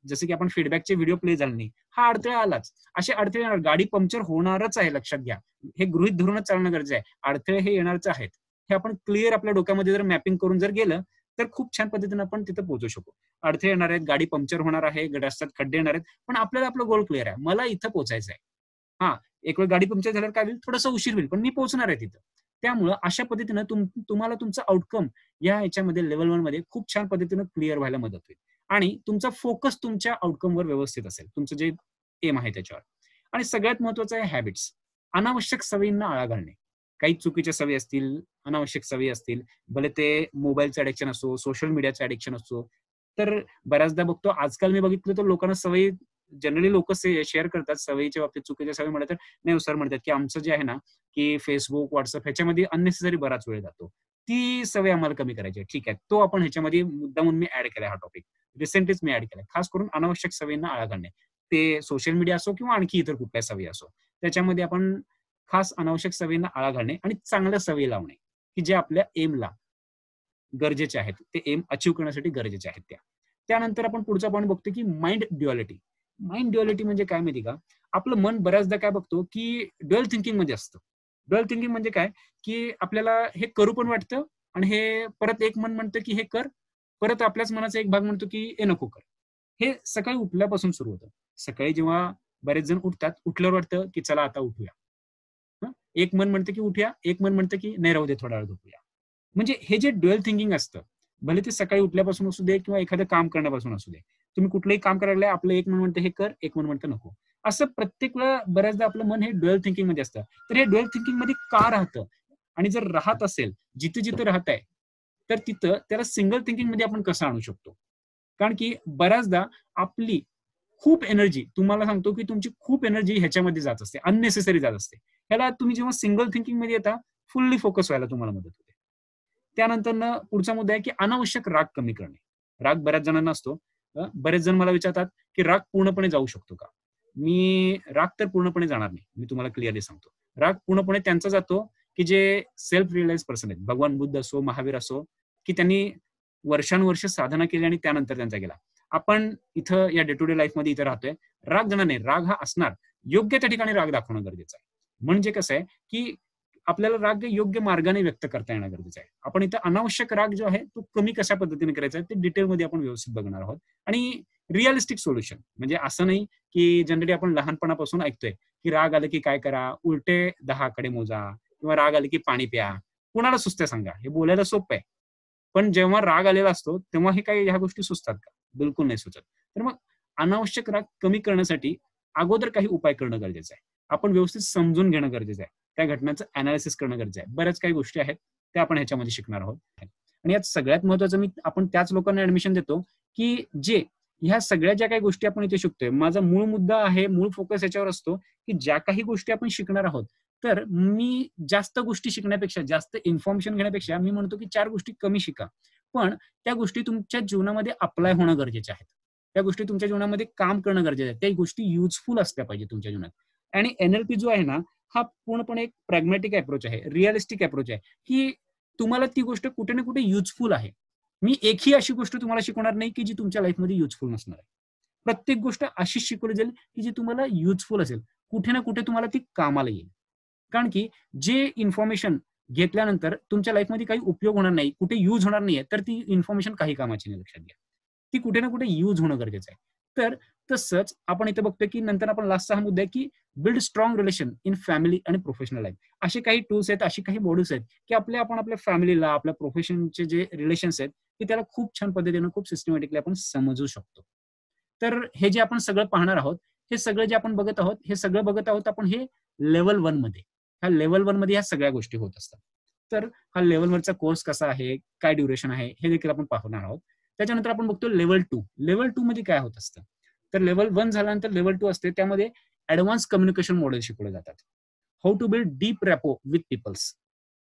जसं की आपण फीडबॅकचे व्हिडिओ प्ले झाले नाही, हा अडथळा आलाच. असे अडथळे येणार, गाडी पंक्चर होणारच आहे, लक्षात घ्या. हे गृहीत धरूनच चालणं गरजेचं आहे. अडथळे हे येणारच आहेत. हे आपण क्लिअर आपल्या डोक्यामध्ये जर मॅपिंग करून जर गेलं, तर खूप छान पद्धतीने आपण तिथे पोहोचू शकू. अडथळे येणार आहेत, गाडी पंक्चर होणार आहे, रस्त्यात खड्डे येणार आहेत, पण आपल्याला आपलं गोल क्लिअर आहे. मला इथं पोहोचायचं आहे. हा, एक वेळ गाडी पंक्चर झाल्यावर काय होईल, थोडासा उशीर होईल, पण मी पोहोचणार आहे तिथं. त्यामुळं अशा पद्धतीनं तुम्हाला तुमचं आउटकम या ह्याच्यामध्ये लेव्हल 1 मध्ये खूप छान पद्धतीनं क्लिअर व्हायला मदत होईल. आणि तुमचा फोकस तुमच्या आउटकमवर व्यवस्थित असेल, तुमचं जे एम आहे त्याच्यावर. आणि सगळ्यात महत्वाचं आहे हॅबिट्स. अनावश्यक सवयींना आळा घालणे. काही चुकीच्या सवयी असतील, अनावश्यक सवयी असतील, भले ते मोबाईलचं ॲडिक्शन असो, सोशल मीडियाचं ॲडिक्शन असो. तर बऱ्याचदा बघतो, आजकाल मी बघितलं तर लोकांना सवयी, जनरली लोक शेअर करतात सवयीच्या बाबतीत, चुकीच्या सवयी म्हणतात, तर नाही सर म्हणतात की आमचं जे आहे ना, की फेसबुक, व्हॉट्सअप ह्याच्यामध्ये अननेसेसरी बराच वेळ जातो. ती सवय आम्हाला कमी करायची आहे. ठीक आहे, तो आपण ह्याच्यामध्ये मुद्दामून मी ऍड केलाय हा टॉपिक. रिसेंटलीच मी ऍड केलाय. खास करून अनावश्यक सवयींना आळा घालणे. ते सोशल मीडिया असो किंवा आणखी इतर कुठल्या सवयी असो. त्याच्यामध्ये आपण खास अनावश्यक सवयींना आळा घालणे आणि चांगल्या सवयी लावणे, की जे आपल्या एमला गरजेचे आहेत. ते एम अचीव्ह करण्यासाठी गरजेचे आहेत त्या. त्यानंतर आपण पुढचा पॉईंट बघतो की माइंड ड्युअलिटी. माइंड ड्युअलिटी म्हणजे काय माहिती का? आपलं मन बऱ्याचदा काय बघतो की ड्युअल थिंकिंग मध्ये असतं. ड्युअल थिंकिंग म्हणजे काय, की आपल्याला हे करू पण वाटतं आणि हे परत एक मन म्हणतं की हे कर, परत आपल्याच मनाचा एक भाग म्हणतो की हे नको कर. हे सकाळी उठल्यापासून सुरू होतं. सकाळी जेव्हा बरेच जण उठतात, उठल्यावर वाटतं की चला आता उठूया. एक मन म्हणतं की उठूया, एक मन म्हणतं की नाही राहू दे, थोडा वेळ झोपूया. म्हणजे हे जे ड्युअल थिंकिंग असतं, भले ते सकाळी उठल्यापासून असू दे किंवा एखादं काम करण्यापासून असू दे. तुम्ही कुठलंही काम करायला लागले, आपलं एक मन म्हणतं हे कर, एक मन म्हणतं नको. असं प्रत्येक वेळा बऱ्याचदा आपलं मन हे ड्युअल थिंकिंग मध्ये असतं. तर हे ड्युअल थिंकिंग मध्ये का राहतं? आणि जर राहत असेल, जिथे जिथे राहत आहे, तर तिथं त्याला सिंगल थिंकिंग मध्ये आपण कसं आणू शकतो? कारण की बऱ्याचदा आपली खूप एनर्जी, तुम्हाला सांगतो की तुमची खूप एनर्जी ह्याच्यामध्ये जात असते, अननेसेसरी जात असते. ह्याला तुम्ही जेव्हा सिंगल थिंकिंग मध्ये येता, फुल्ली फोकस व्हायला तुम्हाला मदत होते. त्यानंतर पुढचा मुद्दा आहे की अनावश्यक राग कमी करणे. राग बऱ्याच जणांना असतो. बरेच जण मला विचारतात की राग पूर्णपणे जाऊ शकतो का? राग तर पूर्णपणे जाणार नाही. मी तुम्हाला क्लिअरली सांगतो. राग पूर्णपणे त्यांचा जातो की जे सेल्फ रिअलाइज पर्सन आहेत. भगवान बुद्ध असो, महावीर असो, की त्यांनी वर्षानुवर्ष साधना केली आणि त्यानंतर त्यांचा गेला. आपण इथं या डे टू डे लाईफ मध्ये इथं राहतोय. राग जाणार नाही. राग हा असणार. योग्य त्या ठिकाणी राग दाखवणं गरजेचं आहे. म्हणजे कसं आहे की आपल्याला राग योग्य मार्गाने व्यक्त करता येणं गरजेचं आहे. आपण इथं अनावश्यक राग जो आहे तो कमी कशा पद्धतीने करायचा आहे ते डिटेलमध्ये आपण व्यवस्थित बघणार आहोत. आणि रिअलिस्टिक सोल्युशन म्हणजे असं नाही की जनरली आपण लहानपणापासून ऐकतोय की राग आलं की काय करा, उलटे 10 कडे मोजा किंवा राग आले की पाणी प्या. कुणाला सुचतंय सांगा? हे बोलायला सोपं आहे. पण जेव्हा राग आलेला असतो तेव्हा हे काही ह्या गोष्टी सुचतात का? बिलकुल नाही सुचत. तर मग अनावश्यक राग कमी करण्यासाठी अगोदर काही उपाय करणं गरजेचं आहे. आपण व्यवस्थित समजून घेणं गरजेचं आहे. त्या घटनांचं अनालिसिस करणं गरजेचं आहे. बऱ्याच काही गोष्टी आहेत त्या आपण ह्याच्यामध्ये शिकणार आहोत. आणि यात सगळ्यात महत्वाचं आपण त्याच लोकांना ऍडमिशन देतो की जे ह्या सगळ्या ज्या काही गोष्टी आपण इथे शिकतोय, माझा मूळ मुद्दा आहे, मूळ फोकस याच्यावर असतो की ज्या काही गोष्टी आपण शिकणार आहोत, तर मी जास्त गोष्टी शिकण्यापेक्षा, जास्त इन्फॉर्मेशन घेण्यापेक्षा मी म्हणतो की 4 गोष्टी कमी शिका. पण त्या गोष्टी तुमच्या जीवनामध्ये अप्लाय होणं गरजेचे आहेत. त्या गोष्टी तुमच्या जीवनामध्ये काम करणं गरजेचं आहे. त्या गोष्टी युजफुल असल्या पाहिजे तुमच्या जीवनात. आणि एनएलपी जो आहे ना, हा पूर्णपणे एक प्रॅग्मॅटिक अप्रोच आहे, रिअलिस्टिक अप्रोच आहे, की तुम्हाला ती गोष्ट कुठे ना कुठे युजफुल आहे. मी एकही अशी गोष्ट तुम्हाला शिकवणार नाही की जी तुमच्या लाईफमध्ये युजफुल नसणार आहे. प्रत्येक गोष्ट अशीच शिकवली जाईल की जी तुम्हाला युजफुल असेल. कुठे ना कुठे तुम्हाला ती कामाला येईल. कारण की जे इन्फॉर्मेशन घेतल्यानंतर तुमच्या लाईफमध्ये काही उपयोग होणार नाही, कुठे यूज होणार नाहीये, तर ती इन्फॉर्मेशन काही कामाची नाही. लक्षात घ्या, ती कुठे ना कुठे यूज होणं गरजेचं आहे. तर तसंच आपण इथे बघतोय की नंतर आपण लास्टचा हा मुद्दा आहे की build strong relation in family आणि प्रोफेशनल लाईफ. असे काही टूल्स आहेत, अशी काही मॉड्यूल्स आहेत की आपण आपल्या फॅमिलीला, आपल्या प्रोफेशनचे जे रिलेशन्स आहेत की त्याला खूप छान पद्धतीनं, खूप सिस्टमॅटिकली आपण समजू शकतो. तर हे जे आपण सगळं पाहणार आहोत, हे सगळं जे आपण बघत आहोत, हे सगळं बघत आहोत आपण हे लेवल 1 मध्ये. ह्या लेवल 1 मध्ये ह्या सगळ्या गोष्टी होत असतात. तर हा लेवल 1चा कोर्स कसा आहे, काय ड्युरेशन आहे, हे देखील आपण पाहणार आहोत. त्याच्यानंतर आपण बघतो लेवल 2. लेवल 2 मध्ये काय होत असतं, तर लेवल 1 झाल्यानंतर लेवल 2 असते, त्यामध्ये ऍडव्हान्स कम्युनिकेशन मॉडेल शिकवले जातात. How to build deep rapport with peoples.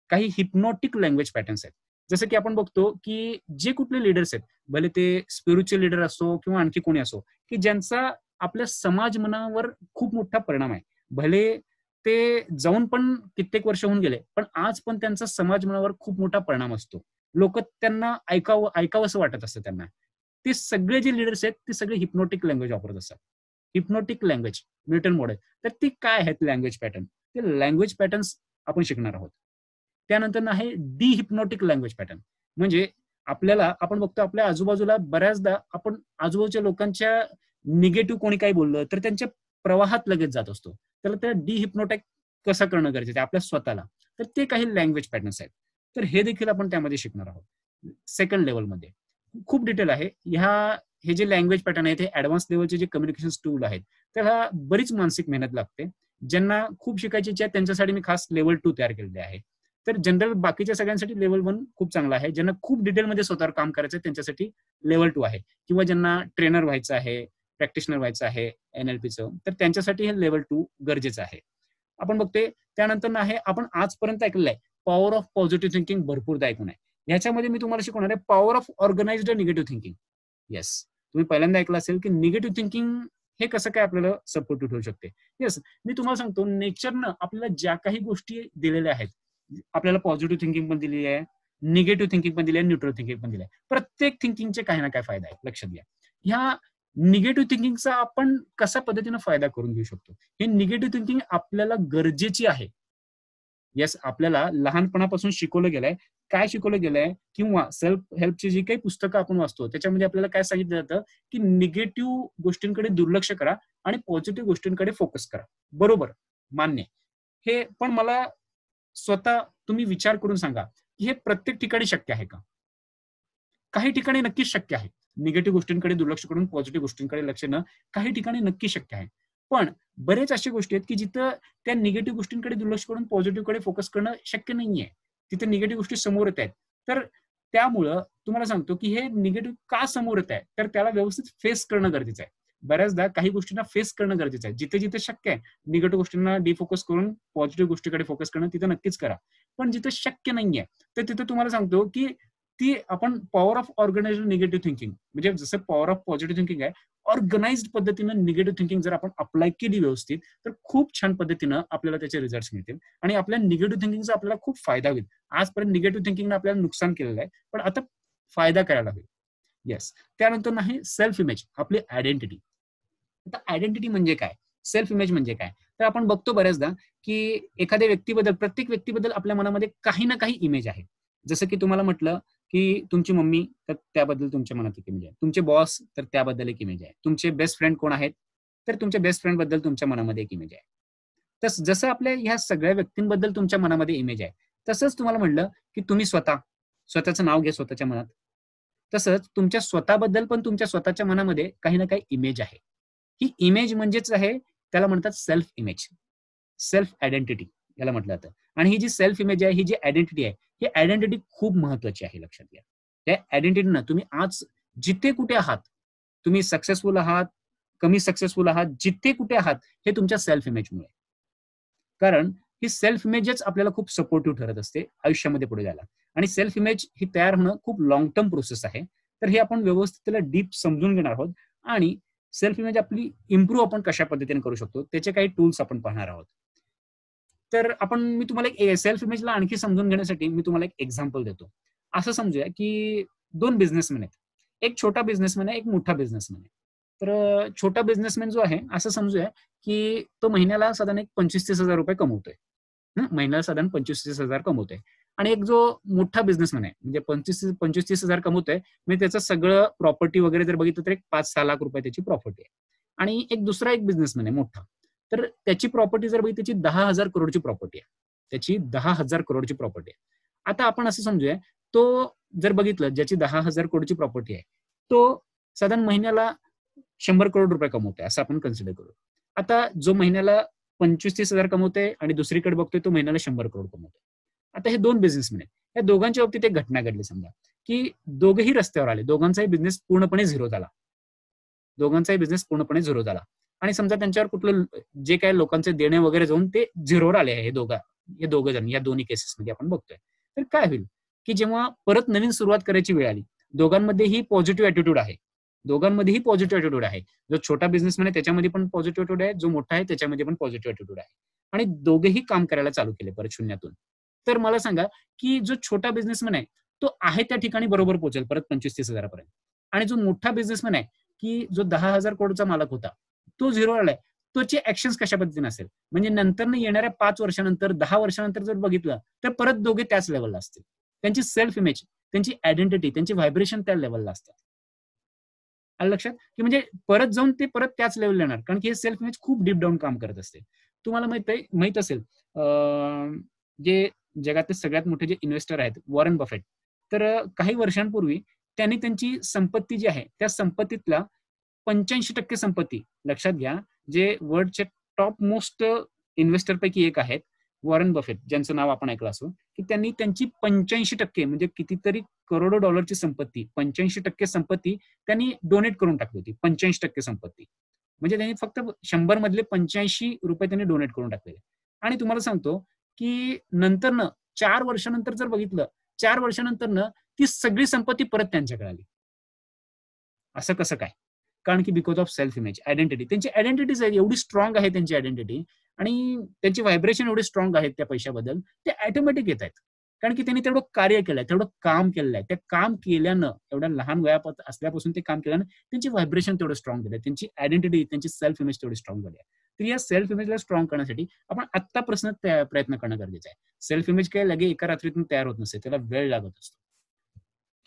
काही हिप्नॉटिक लँग्वेज पॅटर्न्स आहेत. जसं की आपण बघतो की जे कुठले लीडर्स आहेत, भले ते स्पिरिच्युअल लीडर असो किंवा आणखी कोणी असो, की ज्यांचा आपल्या समाज मनावर खूप मोठा परिणाम आहे. भले ते जाऊन पण कित्येक वर्ष होऊन गेले, पण आज पण त्यांचा समाज मनावर खूप मोठा परिणाम असतो. लोक त्यांना ऐकावं असं वाटत असतं त्यांना. ते सगळे जे लीडर्स आहेत ते सगळे हिप्नॉटिक लँग्वेज वापरत असतात. Hypnotic language, Milton model. तर ती काय आहेत लँग्वेज पॅटर्न? ते लँग्वेज पॅटर्न्स आपण शिकणार आहोत. त्यानंतर आहे डी हिप्नॉटिक लँग्वेज पॅटर्न. म्हणजे आपण बघतो आपल्या आजूबाजूला बऱ्याचदा आपण आजूबाजूच्या लोकांच्या निगेटिव्ह कोणी काही बोललं तर त्यांच्या प्रवाहात लगेच जात असतो. त्याला त्या डी हिप्नोटिक कसं करणं गरजेचं आहे आपल्या स्वतःला. तर ते काही लँग्वेज पॅटर्न्स आहेत. तर हे देखील आपण त्यामध्ये शिकणार आहोत सेकंड लेवलमध्ये. खूप डिटेल आहे. हे जे लँग्वेज पॅटर्न आहेत, हे ऍडव्हान्स लेवलचे जे कम्युनिकेशन टूल आहेत, त्याला बरीच मानसिक मेहनत लागते. ज्यांना खूप शिकायची इच्छा आहे त्यांच्यासाठी मी खास लेवल 2 तयार केलेले आहे. तर जनरल बाकीच्या सगळ्यांसाठी लेवल 1 खूप चांगला आहे. ज्यांना खूप डिटेलमध्ये स्वतःवर काम करायचं आहे त्यांच्यासाठी लेवल 2 आहे. किंवा ज्यांना ट्रेनर व्हायचं आहे, प्रॅक्टिशनर व्हायचं आहे NLPचं, तर त्यांच्यासाठी हे लेवल 2 गरजेचं आहे. आपण बघतोय त्यानंतर आहे आपण आजपर्यंत ऐकलेलं आहे पॉवर ऑफ पॉझिटिव्ह थिंकिंग, भरपूरदा ऐकून आहे. ह्याच्यामध्ये मी तुम्हाला शिकवणार आहे power of organised negative thinking. Yes, तुम्ही पहिल्यांदा ऐकलं असेल की निगेटिव्ह थिंकिंग हे कसं काय आपल्याला सपोर्टिव्ह ठेवू शकते. येस, मी तुम्हाला सांगतो नेचरनं आपल्याला ज्या काही गोष्टी दिलेल्या आहेत, आपल्याला पॉझिटिव्ह थिंकिंग पण दिली आहे, निगेटिव्ह थिंकिंग पण दिली आहे, न्यूट्रल थिंकिंग पण दिली आहे. प्रत्येक थिंकिंगचे काही ना काही फायदा आहे. लक्षात घ्या. ह्या निगेटिव्ह थिंकिंगचा आपण कशा पद्धतीने फायदा करून घेऊ शकतो. हे निगेटिव्ह थिंकिंग आपल्याला गरजेची आहे. येस, आपल्याला लहानपणापासून शिकवलं गेलंय. काय शिकवलं गेलंय किंवा सेल्फ हेल्पची जी काही पुस्तकं आपण वाचतो त्याच्यामध्ये आपल्याला काय सांगितलं जातं की निगेटिव्ह गोष्टींकडे दुर्लक्ष करा आणि पॉझिटिव्ह गोष्टींकडे फोकस करा. बरोबर, मान्य. हे पण मला स्वतः तुम्ही विचार करून सांगा की हे प्रत्येक ठिकाणी शक्य आहे का? काही ठिकाणी नक्कीच शक्य आहे. निगेटिव्ह गोष्टींकडे दुर्लक्ष करून पॉझिटिव्ह गोष्टींकडे लक्ष देणं काही ठिकाणी नक्की शक्य आहे. पण बरेच अशा गोष्टी आहेत की जिथं त्या निगेटिव्ह गोष्टींकडे दुर्लक्ष करून पॉझिटिव्ह कडे फोकस करणं शक्य नाहीये. तिथे निगेटिव्ह गोष्टी समोर येत आहेत. तर त्यामुळं तुम्हाला सांगतो की हे निगेटिव्ह का समोर येत आहे, तर त्याला व्यवस्थित फेस करणं गरजेचं आहे. बऱ्याचदा काही गोष्टींना फेस करणं गरजेचं आहे. जिथे जिथे शक्य आहे निगेटिव्ह गोष्टींना डिफोकस करून पॉझिटिव्ह गोष्टीकडे फोकस करणं तिथं नक्कीच करा. पण जिथे शक्य नाहीये तर तिथे तुम्हाला सांगतो की ती आपण power of organised negative thinking, म्हणजे जसं पॉवर ऑफ पॉझिटिव्ह थिंकिंग आहे, ऑर्गनाइज्ड पद्धतीनं निगेटिव्ह थिंकिंग जर आपण अप्लाय केली व्यवस्थित तर खूप छान पद्धतीनं आपल्याला त्याचे रिझल्ट मिळतील आणि आपल्या निगेटिव्ह थिंकिंगचा आपल्याला खूप फायदा होईल. आजपर्यंत निगेटिव्ह थिंकिंगनं आपल्याला नुकसान केलेलं आहे, पण आता फायदा करायला होईल. येस. त्यानंतर नाही सेल्फ इमेज, आपली आयडेंटिटी. आता आयडेंटिटी म्हणजे काय, सेल्फ इमेज म्हणजे काय, तर आपण बघतो बऱ्याचदा की एखाद्या व्यक्तीबद्दल, प्रत्येक व्यक्तीबद्दल आपल्या मनामध्ये काही ना काही इमेज आहे. जसं की तुम्हाला म्हटलं की तुमची मम्मी, तर त्याबद्दल तुमच्या मनात एक इमेज आहे. तुमचे बॉस, तर त्याबद्दल एक इमेज आहे. तुमचे बेस्ट फ्रेंड कोण आहेत, तर तुमच्या बेस्ट फ्रेंड बद्दल तुमच्या मनामध्ये एक इमेज आहे. तर जसं आपल्या ह्या सगळ्या व्यक्तींबद्दल तुमच्या मनामध्ये इमेज आहे, तसंच तुम्हाला म्हटलं की तुम्ही स्वतःचं नाव घ्या स्वतःच्या मनात. तसंच तुमच्या स्वतःबद्दल पण तुमच्या स्वतःच्या मनामध्ये काही ना काही इमेज आहे. ही इमेज म्हणजेच आहे, त्याला म्हणतात सेल्फ इमेज, सेल्फ आयडेंटिटी याला म्हटलं जातं. आणि ही जी सेल्फ इमेज आहे, ही जी आयडेंटिटी आहे, ही आयडेंटिटी खूप महत्वाची आहे. लक्षात घ्या. त्या आयडेंटिटीनं तुम्ही आज जिथे कुठे आहात, तुम्ही सक्सेसफुल आहात, कमी सक्सेसफुल आहात, जिथे कुठे आहात, हे तुमच्या सेल्फ इमेजमुळे. कारण ही सेल्फ इमेजच आपल्याला खूप सपोर्टिव्ह ठरत असते आयुष्यामध्ये पुढे जायला. आणि सेल्फ इमेज ही तयार होणं खूप लॉंग टर्म प्रोसेस आहे. तर हे आपण व्यवस्थित त्याला डीप समजून घेणार आहोत आणि सेल्फ इमेज आपली इम्प्रूव्ह आपण कशा पद्धतीने करू शकतो त्याचे काही टूल्स आपण पाहणार आहोत. तर मी तुम्हाला एक सेल्फ इमेजला आणखी समजून घेण्यासाठी मी तुम्हाला एक एक्झाम्पल देतो. असं समजूया की 2 बिझनेसमॅन आहेत. एक छोटा बिझनेसमॅन आहे, एक मोठा बिझनेसमॅन आहे. तर छोटा बिझनेसमॅन जो आहे, असं समजूया की तो महिन्याला साधारण एक 25-30 हजार रुपये कमवतोय. महिन्याला साधारण 25-30 हजार कमवतोय. आणि एक जो मोठा बिझनेसमॅन आहे म्हणजे 25-30 हजार कमवतोय, म्हणजे त्याचं सगळं प्रॉपर्टी वगैरे जर बघितलं तर एक 5-6 लाख रुपये त्याची प्रॉपर्टी आहे. आणि एक दुसरा एक बिझनेसमॅन आहे मोठा, तर त्याची प्रॉपर्टी जर बघितली त्याची 10,000 करोडची प्रॉपर्टी आहे. त्याची 10,000 करोडची प्रॉपर्टी आहे. आता आपण असं समजूया, तो जर बघितलं ज्याची 10,000 करोडची प्रॉपर्टी आहे, तो साधारण महिन्याला 100 करोड रुपये कमवतोय असं आपण कन्सिडर करू. आता जो महिन्याला 25-30 हजार कमवतोय आणि दुसरीकडे बघतोय तो महिन्याला 100 करोड कमवतोय. आता हे दोन बिझनेसमॅन आहेत. या दोघांच्या बाबतीत एक घटना घडली समजा, की दोघेही रस्त्यावर आले, दोघांचाही बिझनेस पूर्णपणे झिरो झाला. दोघांचाही बिझनेस पूर्णपणे झिरो झाला. आणि समजा त्यांच्यावर कुठलं जे काही लोकांचे देणे वगैरे जाऊन ते झिरोवर आले आहे हे दोघं जण या दोन्ही केसेसमध्ये आपण बघतोय. तर काय होईल की जेव्हा परत नवीन सुरुवात करायची वेळ आली, दोघांमध्येही पॉझिटिव्ह ॲटिट्यूड आहे. दोघांमध्येही पॉझिटिव्ह ॲटिट्यूड आहे. जो छोटा बिझनेसमॅन आहे त्याच्यामध्ये पण पॉझिटिव्ह ॲटिट्यूड आहे, जो मोठा आहे त्याच्यामध्ये पण पॉझिटिव्ह ॲटिट्यूड आहे. आणि दोघेही काम करायला चालू केले परत शून्यातून. तर मला सांगा की जो छोटा बिझनेसमॅन आहे तो आहे त्या ठिकाणी बरोबर पोहोचेल परत 25-30 हजारापर्यंत. आणि जो मोठा बिझनेसमॅन आहे की जो 10,000 करोडचा मालक होता तो झिरो आलाय, त्याचे ऍक्शन्स कशा पद्धतीने असेल, म्हणजे नंतर येणाऱ्या 5 वर्षानंतर 10 वर्षानंतर जर बघितलं तर परत दोघे त्याच लेवलला असतील. त्यांची सेल्फ इमेज, त्यांची आयडेंटिटी, त्यांची व्हायब्रेशन त्या लेवलला असतात. आलं लक्षात की म्हणजे परत जाऊन ते परत त्याच लेवलला येणार, कारण की हे सेल्फ इमेज खूप डीप डाऊन काम करत असते. तुम्हाला माहित असेल जे जगातले सगळ्यात मोठे जे इन्व्हेस्टर आहेत वॉरन बफेट, तर काही वर्षांपूर्वी त्यांनी त्यांची संपत्ती जी आहे त्या संपत्तीतला 85% संपत्ती, लक्षात घ्या, जे वर्ल्डचे टॉप मोस्ट इन्व्हेस्टर पैकी एक आहेत वॉरन बफेट, ज्यांचं नाव आपण ऐकलं असो, की त्यांनी त्यांची 85% म्हणजे कितीतरी करोडो डॉलरची संपत्ती, 85% संपत्ती त्यांनी डोनेट करून टाकली होती. 85% संपत्ती म्हणजे त्यांनी फक्त 100 मधले 85 रुपये त्यांनी डोनेट करून टाकलेले. आणि तुम्हाला सांगतो की नंतरनं 4 वर्षानंतर जर बघितलं, 4 वर्षानंतर ती सगळी संपत्ती परत त्यांच्याकडे आली. असं कसं काय? कारण की because of self image, identity. त्यांची आयडेंटिटीज आहे एवढी स्ट्रॉंग आहे त्यांची आयडेंटिटी, आणि त्यांची व्हायब्रेशन एवढे स्ट्रॉंग आहेत त्या पैशाबद्दल, ते ऑटोमॅटिक येत आहेत. कारण की त्यांनी तेवढं कार्य केलंय, तेवढं काम केलेलं आहे. ते काम केल्यानं, एवढ्या लहान वयात असल्यापासून ते काम केल्यानं त्यांची व्हायब्रेशन तेवढं स्ट्रॉंग झालं, त्यांची आयडेंटिटी, त्यांची सेल्फ इमेज तेवढी स्ट्रॉंग झाली आहे. तर या सेल्फ इमेजला स्ट्रॉंग करण्यासाठी आपण आत्तापासून प्रयत्न करणं गरजेचं आहे. सेल्फ इमेज काय लगे एका रात्रीतून तयार होत नसते, त्याला वेळ लागत असतो.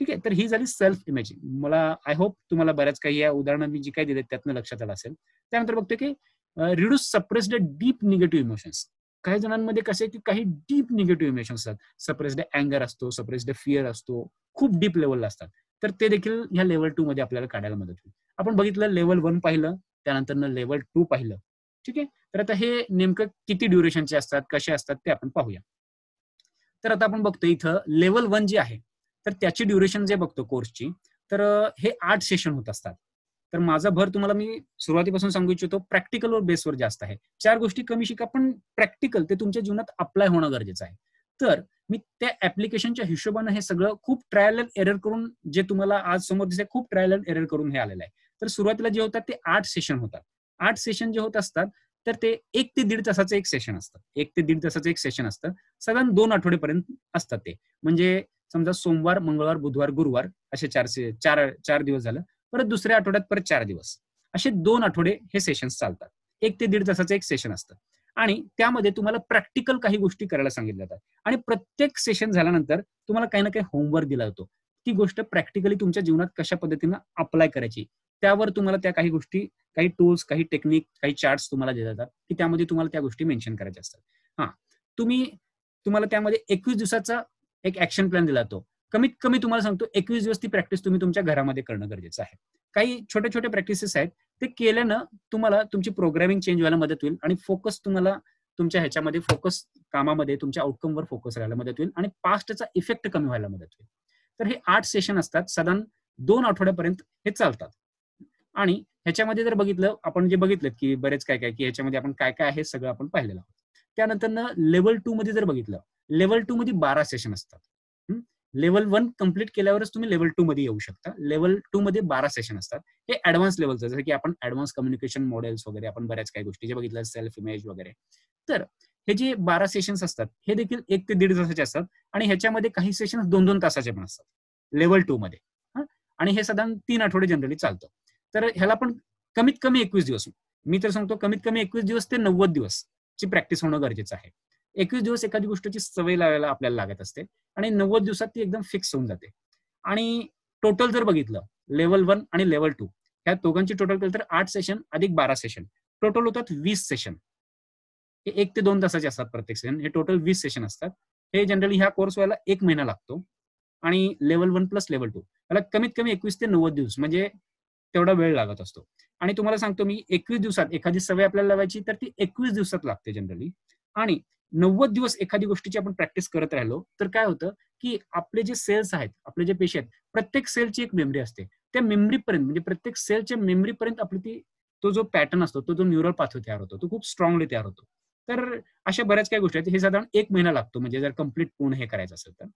ठीक आहे, तर ही झाली सेल्फ इमेज. मला आय होप तुम्हाला बऱ्याच काही या उदाहरणं मी जी काही दिले त्यातनं लक्षात आलं असेल. त्यानंतर बघतो की reduce suppressed deep negative emotions. काही जणांमध्ये कसे की काही डीप निगेटिव्ह इमोशन्स असतात. सप्रेस्ड अँगर असतो, सप्रेस्ड फिअर असतो, खूप डीप लेवलला असतात. तर ते देखील ह्या लेवल 2 मध्ये आपल्याला काढायला मदत होईल. आपण बघितलं लेवल 1 पाहिलं, त्यानंतर लेवल 2 पाहिलं. ठीक आहे, तर आता हे नेमकं किती ड्युरेशनचे असतात, कसे असतात ते आपण पाहूया. तर आता आपण बघतो इथं लेवल 1 जे आहे तर त्याची ड्युरेशन जे बघतो कोर्सची, तर हे 8 सेशन होत असतात. तर माझा भर तुम्हाला मी सुरुवातीपासून सांगू इच्छितो प्रॅक्टिकल बेसवर जास्त आहे. 4 गोष्टी कमी शिका, पण प्रॅक्टिकल ते तुमच्या जीवनात अप्लाय होणं गरजेचं आहे. तर मी त्या ऍप्लिकेशनच्या हिशोबानं हे सगळं खूप ट्रायल अँड एरर करून, जे तुम्हाला आज समोर दिसते, खूप ट्रायल अँड एरर करून हे आलेलं आहे. तर सुरुवातीला जे होतात ते 8 सेशन होतात. 8 सेशन जे होत असतात तर ते 1 ते 1.5 तासाचं एक सेशन असतं. 1 ते 1.5 तासाचं एक सेशन असतं. साधारण 2 आठवड्यापर्यंत असतात ते. म्हणजे समजा सोमवार, मंगळवार, बुधवार, गुरुवार असे 4 दिवस झालं. परत दुसऱ्या आठवड्यात परत 4 दिवस, असे 2 आठवडे हे सेशन्स चालतात. 1 ते 1.5 तासाचं एक सेशन असतं. आणि त्यामध्ये तुम्हाला प्रॅक्टिकल काही गोष्टी करायला सांगितल्या जातात. आणि प्रत्येक सेशन झाल्यानंतर तुम्हाला काही ना काही होमवर्क दिला जातो. ती गोष्ट प्रॅक्टिकली तुमच्या जीवनात कशा पद्धतीनं अप्लाय करायची, त्यावर तुम्हाला त्या काही गोष्टी, काही टूल्स, काही टेक्निक, काही चार्ट्स तुम्हाला दिले जातात, की त्यामध्ये तुम्हाला त्या गोष्टी मेन्शन करायच्या असतात. तुम्हाला त्यामध्ये 21 दिवसाचा एक ऍक्शन प्लॅन दिला जातो. कमीत कमी तुम्हाला सांगतो 21 दिवस ती प्रॅक्टिस तुम्ही तुमच्या घरामध्ये करणं गरजेचं आहे. काही छोटे छोटे प्रॅक्टिसेस आहेत, ते केल्यानं तुम्हाला तुमची प्रोग्रामिंग चेंज व्हायला मदत होईल आणि फोकस तुम्हाला तुमच्या ह्याच्यामध्ये, फोकस कामामध्ये, तुमच्या आउटकमवर फोकस राहायला मदत होईल आणि पास्टचा इफेक्ट कमी व्हायला मदत होईल. तर हे 8 सेशन असतात, साधारण 2 आठवड्यापर्यंत हे चालतात. आणि ह्याच्यामध्ये जर बघितलं, आपण जे बघितलं की बरेच काय काय की ह्याच्यामध्ये आपण काय काय आहे सगळं आपण पाहिलेलं आहोत. त्यानंतर लेवल 2 मध्ये जर बघितलं, लेवल 2 मध्ये 12 सेशन असतात. लेवल 1 कम्प्लीट केल्यावरच तुम्ही लेवल 2 मध्ये येऊ शकता. लेवल 2 मध्ये 12 सेशन असतात. हे ऍडव्हान्स लेवलचं, जसं की आपण ऍडव्हान्स कम्युनिकेशन मॉडेल्स वगैरे, आपण बऱ्याच काही गोष्टी जे बघितल्या, सेल्फ इमेज वगैरे. तर हे जे 12 सेशन्स असतात हे देखील 1 ते 1.5 तासाचे असतात. आणि ह्याच्यामध्ये काही सेशन्स 2-2 तासाचे पण असतात लेवल 2 मध्ये. आणि हे साधारण 3 आठवडे जनरली चालतं. तर ह्याला पण कमीत कमी 21 दिवस, मी तर सांगतो कमीत कमी 21 दिवस ते 90 दिवस ची प्रॅक्टिस होणं गरजेचं आहे. 21 दिवस एखादी गोष्टीची सवय लावायला आपल्याला लागत असते आणि 90 दिवसात ती एकदम फिक्स होऊन जाते. आणि टोटल जर बघितलं लेवल 1 आणि लेवल 2 ह्या दोघांची टोटल केलं तर 8 सेशन अधिक 12 सेशन टोटल होतात 20 सेशन. हे 1 ते 2 तासाचे असतात प्रत्येक सेशन. हे टोटल 20 सेशन असतात. हे जनरली ह्या कोर्स व्हायला 1 महिना लागतो. आणि लेवल 1 प्लस लेवल 2 याला कमीत कमी 21 ते 90 दिवस म्हणजे तेवढा वेळ लागत असतो. आणि तुम्हाला सांगतो मी 21 दिवसात एखादी सवय आपल्याला लावायची तर ती 21 दिवसात लागते जनरली. आणि 90 दिवस एखादी गोष्टीची आपण प्रॅक्टिस करत राहिलो तर काय होतं की आपले जे सेल्स आहेत, आपले जे पेशी आहेत, प्रत्येक सेलची एक मेमरी असते. त्या मेमरीपर्यंत म्हणजे प्रत्येक सेलच्या मेमरीपर्यंत आपली ती तो जो पॅटर्न असतो, तो जो न्यूरल पाथवे तयार होतो, तो खूप स्ट्रॉंगली तयार होतो. तर अशा बऱ्याच काही गोष्टी आहेत. हे साधारण 1 महिना लागतो म्हणजे जर कंप्लीट पूर्ण हे करायचं असेल तर.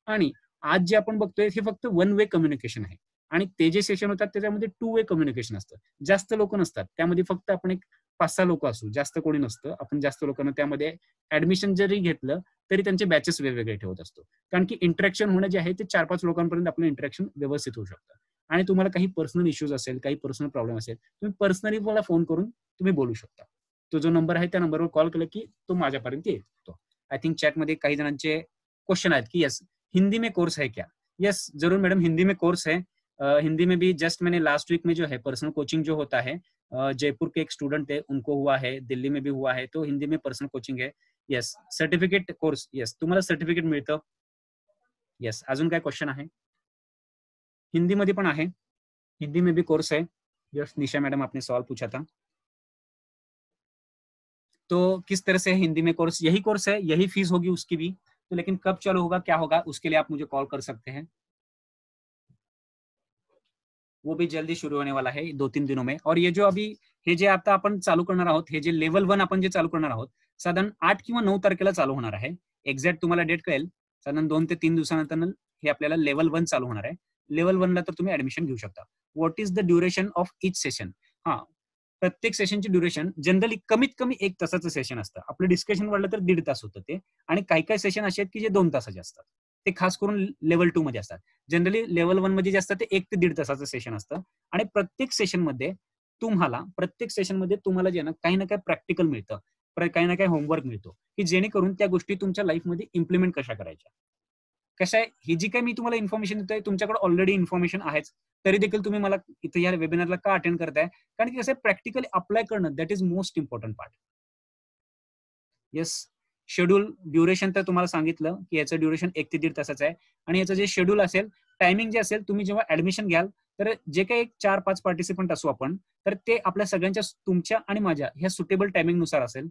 आणि आज जे आपण बघतोय हे फक्त 1 वे कम्युनिकेशन आहे. आणि ते जे सेशन होतात त्याच्यामध्ये 2 वे कम्युनिकेशन असतं. जास्त लोक नसतात. त्यामध्ये फक्त आपण एक 5-6 लोक असू, जास्त कोणी नसतं. आपण जास्त लोकांना त्यामध्ये ऍडमिशन जरी घेतलं तरी त्यांचे बॅचेस वेगवेगळे ठेवत असतो. कारण की इंटरॅक्शन होणं जे आहे ते 4-5 लोकांपर्यंत आपलं इंटरॅक्शन व्यवस्थित होऊ शकतं. आणि तुम्हाला काही पर्सनल इश्यूज असेल, काही पर्सनल प्रॉब्लेम असेल, तुम्ही पर्सनली मला फोन करून तुम्ही बोलू शकता. तो जो नंबर आहे त्या नंबरवर कॉल केला की तो माझ्यापर्यंत येतो. आय थिंक चॅटमध्ये काही जणांचे क्वेश्चन आहेत की यस हिंदी में कोर्स है क्या? यस जरूर मैडम, हिंदी में कोर्स है. हिंदी में भी जस्ट मैंने लास्ट वीक में जो है पर्सनल कोचिंग जो होता है, जयपुर के एक स्टूडेंट है उनको हुआ है, दिल्ली में भी हुआ है, तो हिंदी में पर्सनल कोचिंग है. येस सर्टिफिकेट कोर्स, येस तुम्हाला सर्टिफिकेट मिळतं. येस अजून काय क्वेश्चन आहे? हिंदी मध्ये पण आहे, हिंदी में भी कोर्स है. यस निशा मैडम आपने सवाल पूछा था. तो किस तरह से हिंदी में कोर्स, यही कोर्स है, यही फीस होगी उसकी भी. तो लेकिन कब चालू होगा, क्या होगा, उसके लिए आप मुझे कॉल कर सकते हैं. वो भी जल्दी शुरू होने वाला है 2-3 दिनों में. और ये जो अभी हे जे आता आपण चालू करणार आहोत, हे जे लेवल 1 आपण जे चालू करणार आहोत साधारण 8 किंवा 9 तारखेला चालू होणार आहे. एक्झॅक्ट तुम्हाला डेट कळेल साधारण 2 ते 3 दिवसानंतर हे आपल्याला लेवल 1 चालू होणार आहे. लेवल 1 ला तर तुम्ही ऍडमिशन घेऊ शकता. What is the duration of each session? हा प्रत्येक सेशनची ड्युरेशन जनरली कमीत कमी 1 तासाचं सेशन असतं. आपलं डिस्कशन वाढलं तर 1.5 तास होतं ते. आणि काही काही सेशन असे आहेत की जे 2 तासाचे असतात. ते खास करून लेवल 2 मध्ये असतात. जनरली लेवल 1 मध्ये जे असतं ते 1 ते 1.5 तासाचं सेशन असतं. आणि प्रत्येक सेशनमध्ये तुम्हाला जे ना काही ना काही प्रॅक्टिकल मिळतं, काही ना काही होमवर्क मिळतो की जेणेकरून त्या गोष्टी तुमच्या लाईफमध्ये इम्प्लिमेंट कशा करायच्या. कसं आहे, ही जी काही मी तुम्हाला इन्फॉर्मेशन देतोय तुमच्याकडे ऑलरेडी इन्फॉर्मेशन आहेच, तरी देखील तुम्ही मला इथे या वेबिनारला का अटेंड करताय? कारण की कसं आहे, प्रॅक्टिकली अप्लाय करणं that is most important part. Yes schedule duration तर तुम्हाला सांगितलं की याचं ड्युरेशन 1 ते 1.5 तासाचं आहे. आणि याचं जे शेड्यूल असेल, टायमिंग जे असेल, तुम्ही जेव्हा ऍडमिशन घ्याल तर जे काही 4-5 पार्टिसिपंट असू आपण, तर ते आपल्या सगळ्यांच्या तुमच्या आणि माझ्या ह्या सुटेबल टायमिंग नुसार असेल.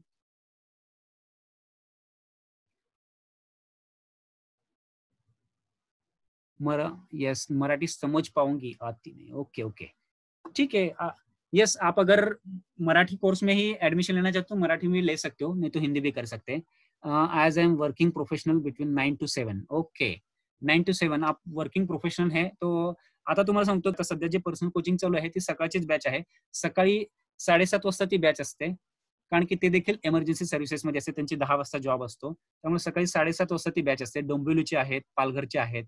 यस मराठी समझ पाऊंगी आती नहीं. ओके ओके ठीक है. यस आप अगर मराठी कोर्स में ही एडमिशन लेना चाहते हो मराठी में ले सकते हो, नहीं तो हिंदी भी कर सकते हैं. As I am working professional between 9 to 7. Okay 9 to 7 आप वर्किंग प्रोफेशनल है. तो आता तुम्हाला सांगतो तर सध्या जे पर्सनल कोचिंग चालू आहे ती सकाळचीच बॅच आहे. सकाळी 7:30 वाजता ती बॅच असते. कारण की ते देखील इमर्जन्सी सर्व्हिसेसमध्ये असते, त्यांची 10 वाजता जॉब असतो. त्यामुळे सकाळी 7:30 वाजता ती बॅच असते. डोंबिवलीचे आहेत, पालघरचे आहेत,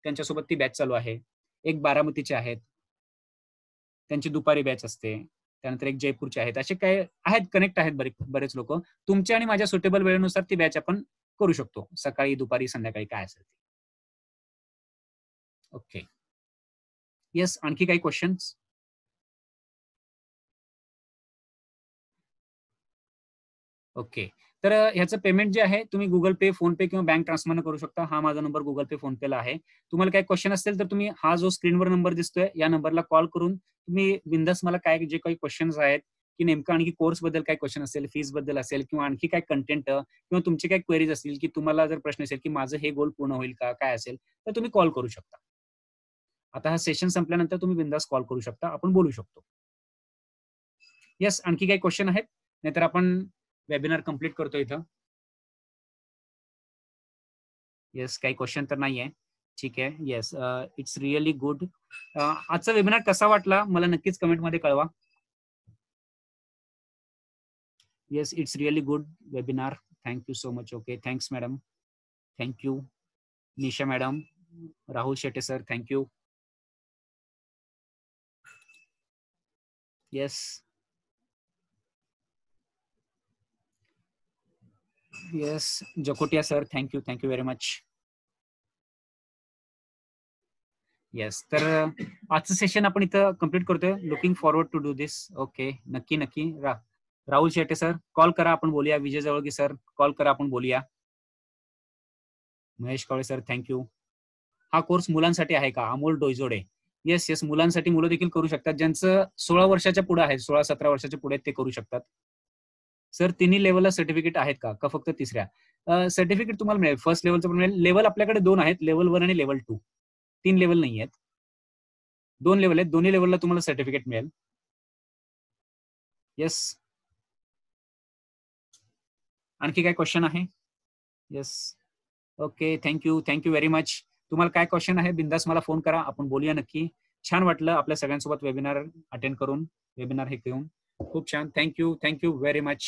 त्यांच्यासोबत ती बॅच चालू आहे. एक बारामतीचे आहेत, त्यांची दुपारी बॅच असते. त्यानंतर एक जयपूरचे आहेत. असे काय आहेत, कनेक्ट आहेत बरेच लोक. तुमच्या आणि माझ्या सुटेबल वेळेनुसार ती बॅच आपण करू शकतो. सकाळी, दुपारी, संध्याकाळी काय असेल ते. ओके येस आणखी काही क्वेश्चन्स? ओके तर ह्याचं पेमेंट जे आहे तुम्ही गुगल पे, फोन पे किंवा बँक ट्रान्सफर करू शकता. हा माझा नंबर गुगल पे, फोन पेला आहे. तुम्हाला काही क्वेश्चन असतील तर तुम्ही हा जो स्क्रीनवर नंबर दिसतोय या नंबरला कॉल करून तुम्ही बिंदास मला काय जे काही क्वेश्चन्स आहेत की नेमकं आणखी कोर्स बद्दल काय क्वेश्चन असेल, फीस बद्दल असेल किंवा आणखी काय कंटेंट किंवा तुमचे काय क्वेरीज असतील की तुम्हाला जर प्रश्न असेल की माझं हे गोल पूर्ण होईल का काय असेल तर तुम्ही कॉल करू शकता. आता हा सेशन संपल्यानंतर तुम्ही बिंदास कॉल करू शकता, आपण बोलू शकतो. येस आणखी काही क्वेश्चन आहेत? नाहीतर आपण वेबिनार कंप्लीट करतो इथं. येस काही क्वेश्चन तर नाहीये. ठीक आहे. Yes it's really good. आजचा वेबिनार कसा वाटला मला नक्कीच कमेंटमध्ये कळवा. Yes it's really good webinar. Thank you so much. Okay thanks madam. Thank you Nisha madam, Rahul Shete sir, thank you. Yes yes Jakotia sir, thank you very much. Yes, तर आजचं सेशन आपण इथं कम्प्लीट करतोय. Looking forward to do this. Okay, नक्की. राहुल शेट्टे सर कॉल करा, आपण बोलूया. विजय जवळगी सर कॉल करा, आपण बोलूया. महेश कावळे सर थँक्यू. हा कोर्स मुलांसाठी आहे का? अमोल डोईजोडे. येस, मुलांसाठी. मुलं देखील करू शकतात, ज्यांचं 16 वर्षाच्या पुढे आहे, 16-17 वर्षाच्या पुढे ते करू शकतात. सर तिन्ही लेवलला सर्टिफिकेट आहेत का फक्त तिसऱ्या? सर्टिफिकेट तुम्हाला मिळेल. फर्स्ट लेवलचं पण मिळेल. लेवल आपल्याकडे 2 आहेत, लेवल 1 आणि लेवल 2. 3 लेवल नाही आहेत, 2 लेवल आहेत. दोन्ही लेवलला तुम्हाला सर्टिफिकेट मिळेल. येस, आणखी काय क्वेश्चन आहे? Yes, okay, thank you very much. तुम्हाला काय क्वेश्चन आहे बिंदास मला फोन करा, आपण बोलूया नक्की. छान वाटलं आपल्या सगळ्यांसोबत वेबिनार अटेंड करून, वेबिनार हे घेऊन. खूप छान. Thank you very much.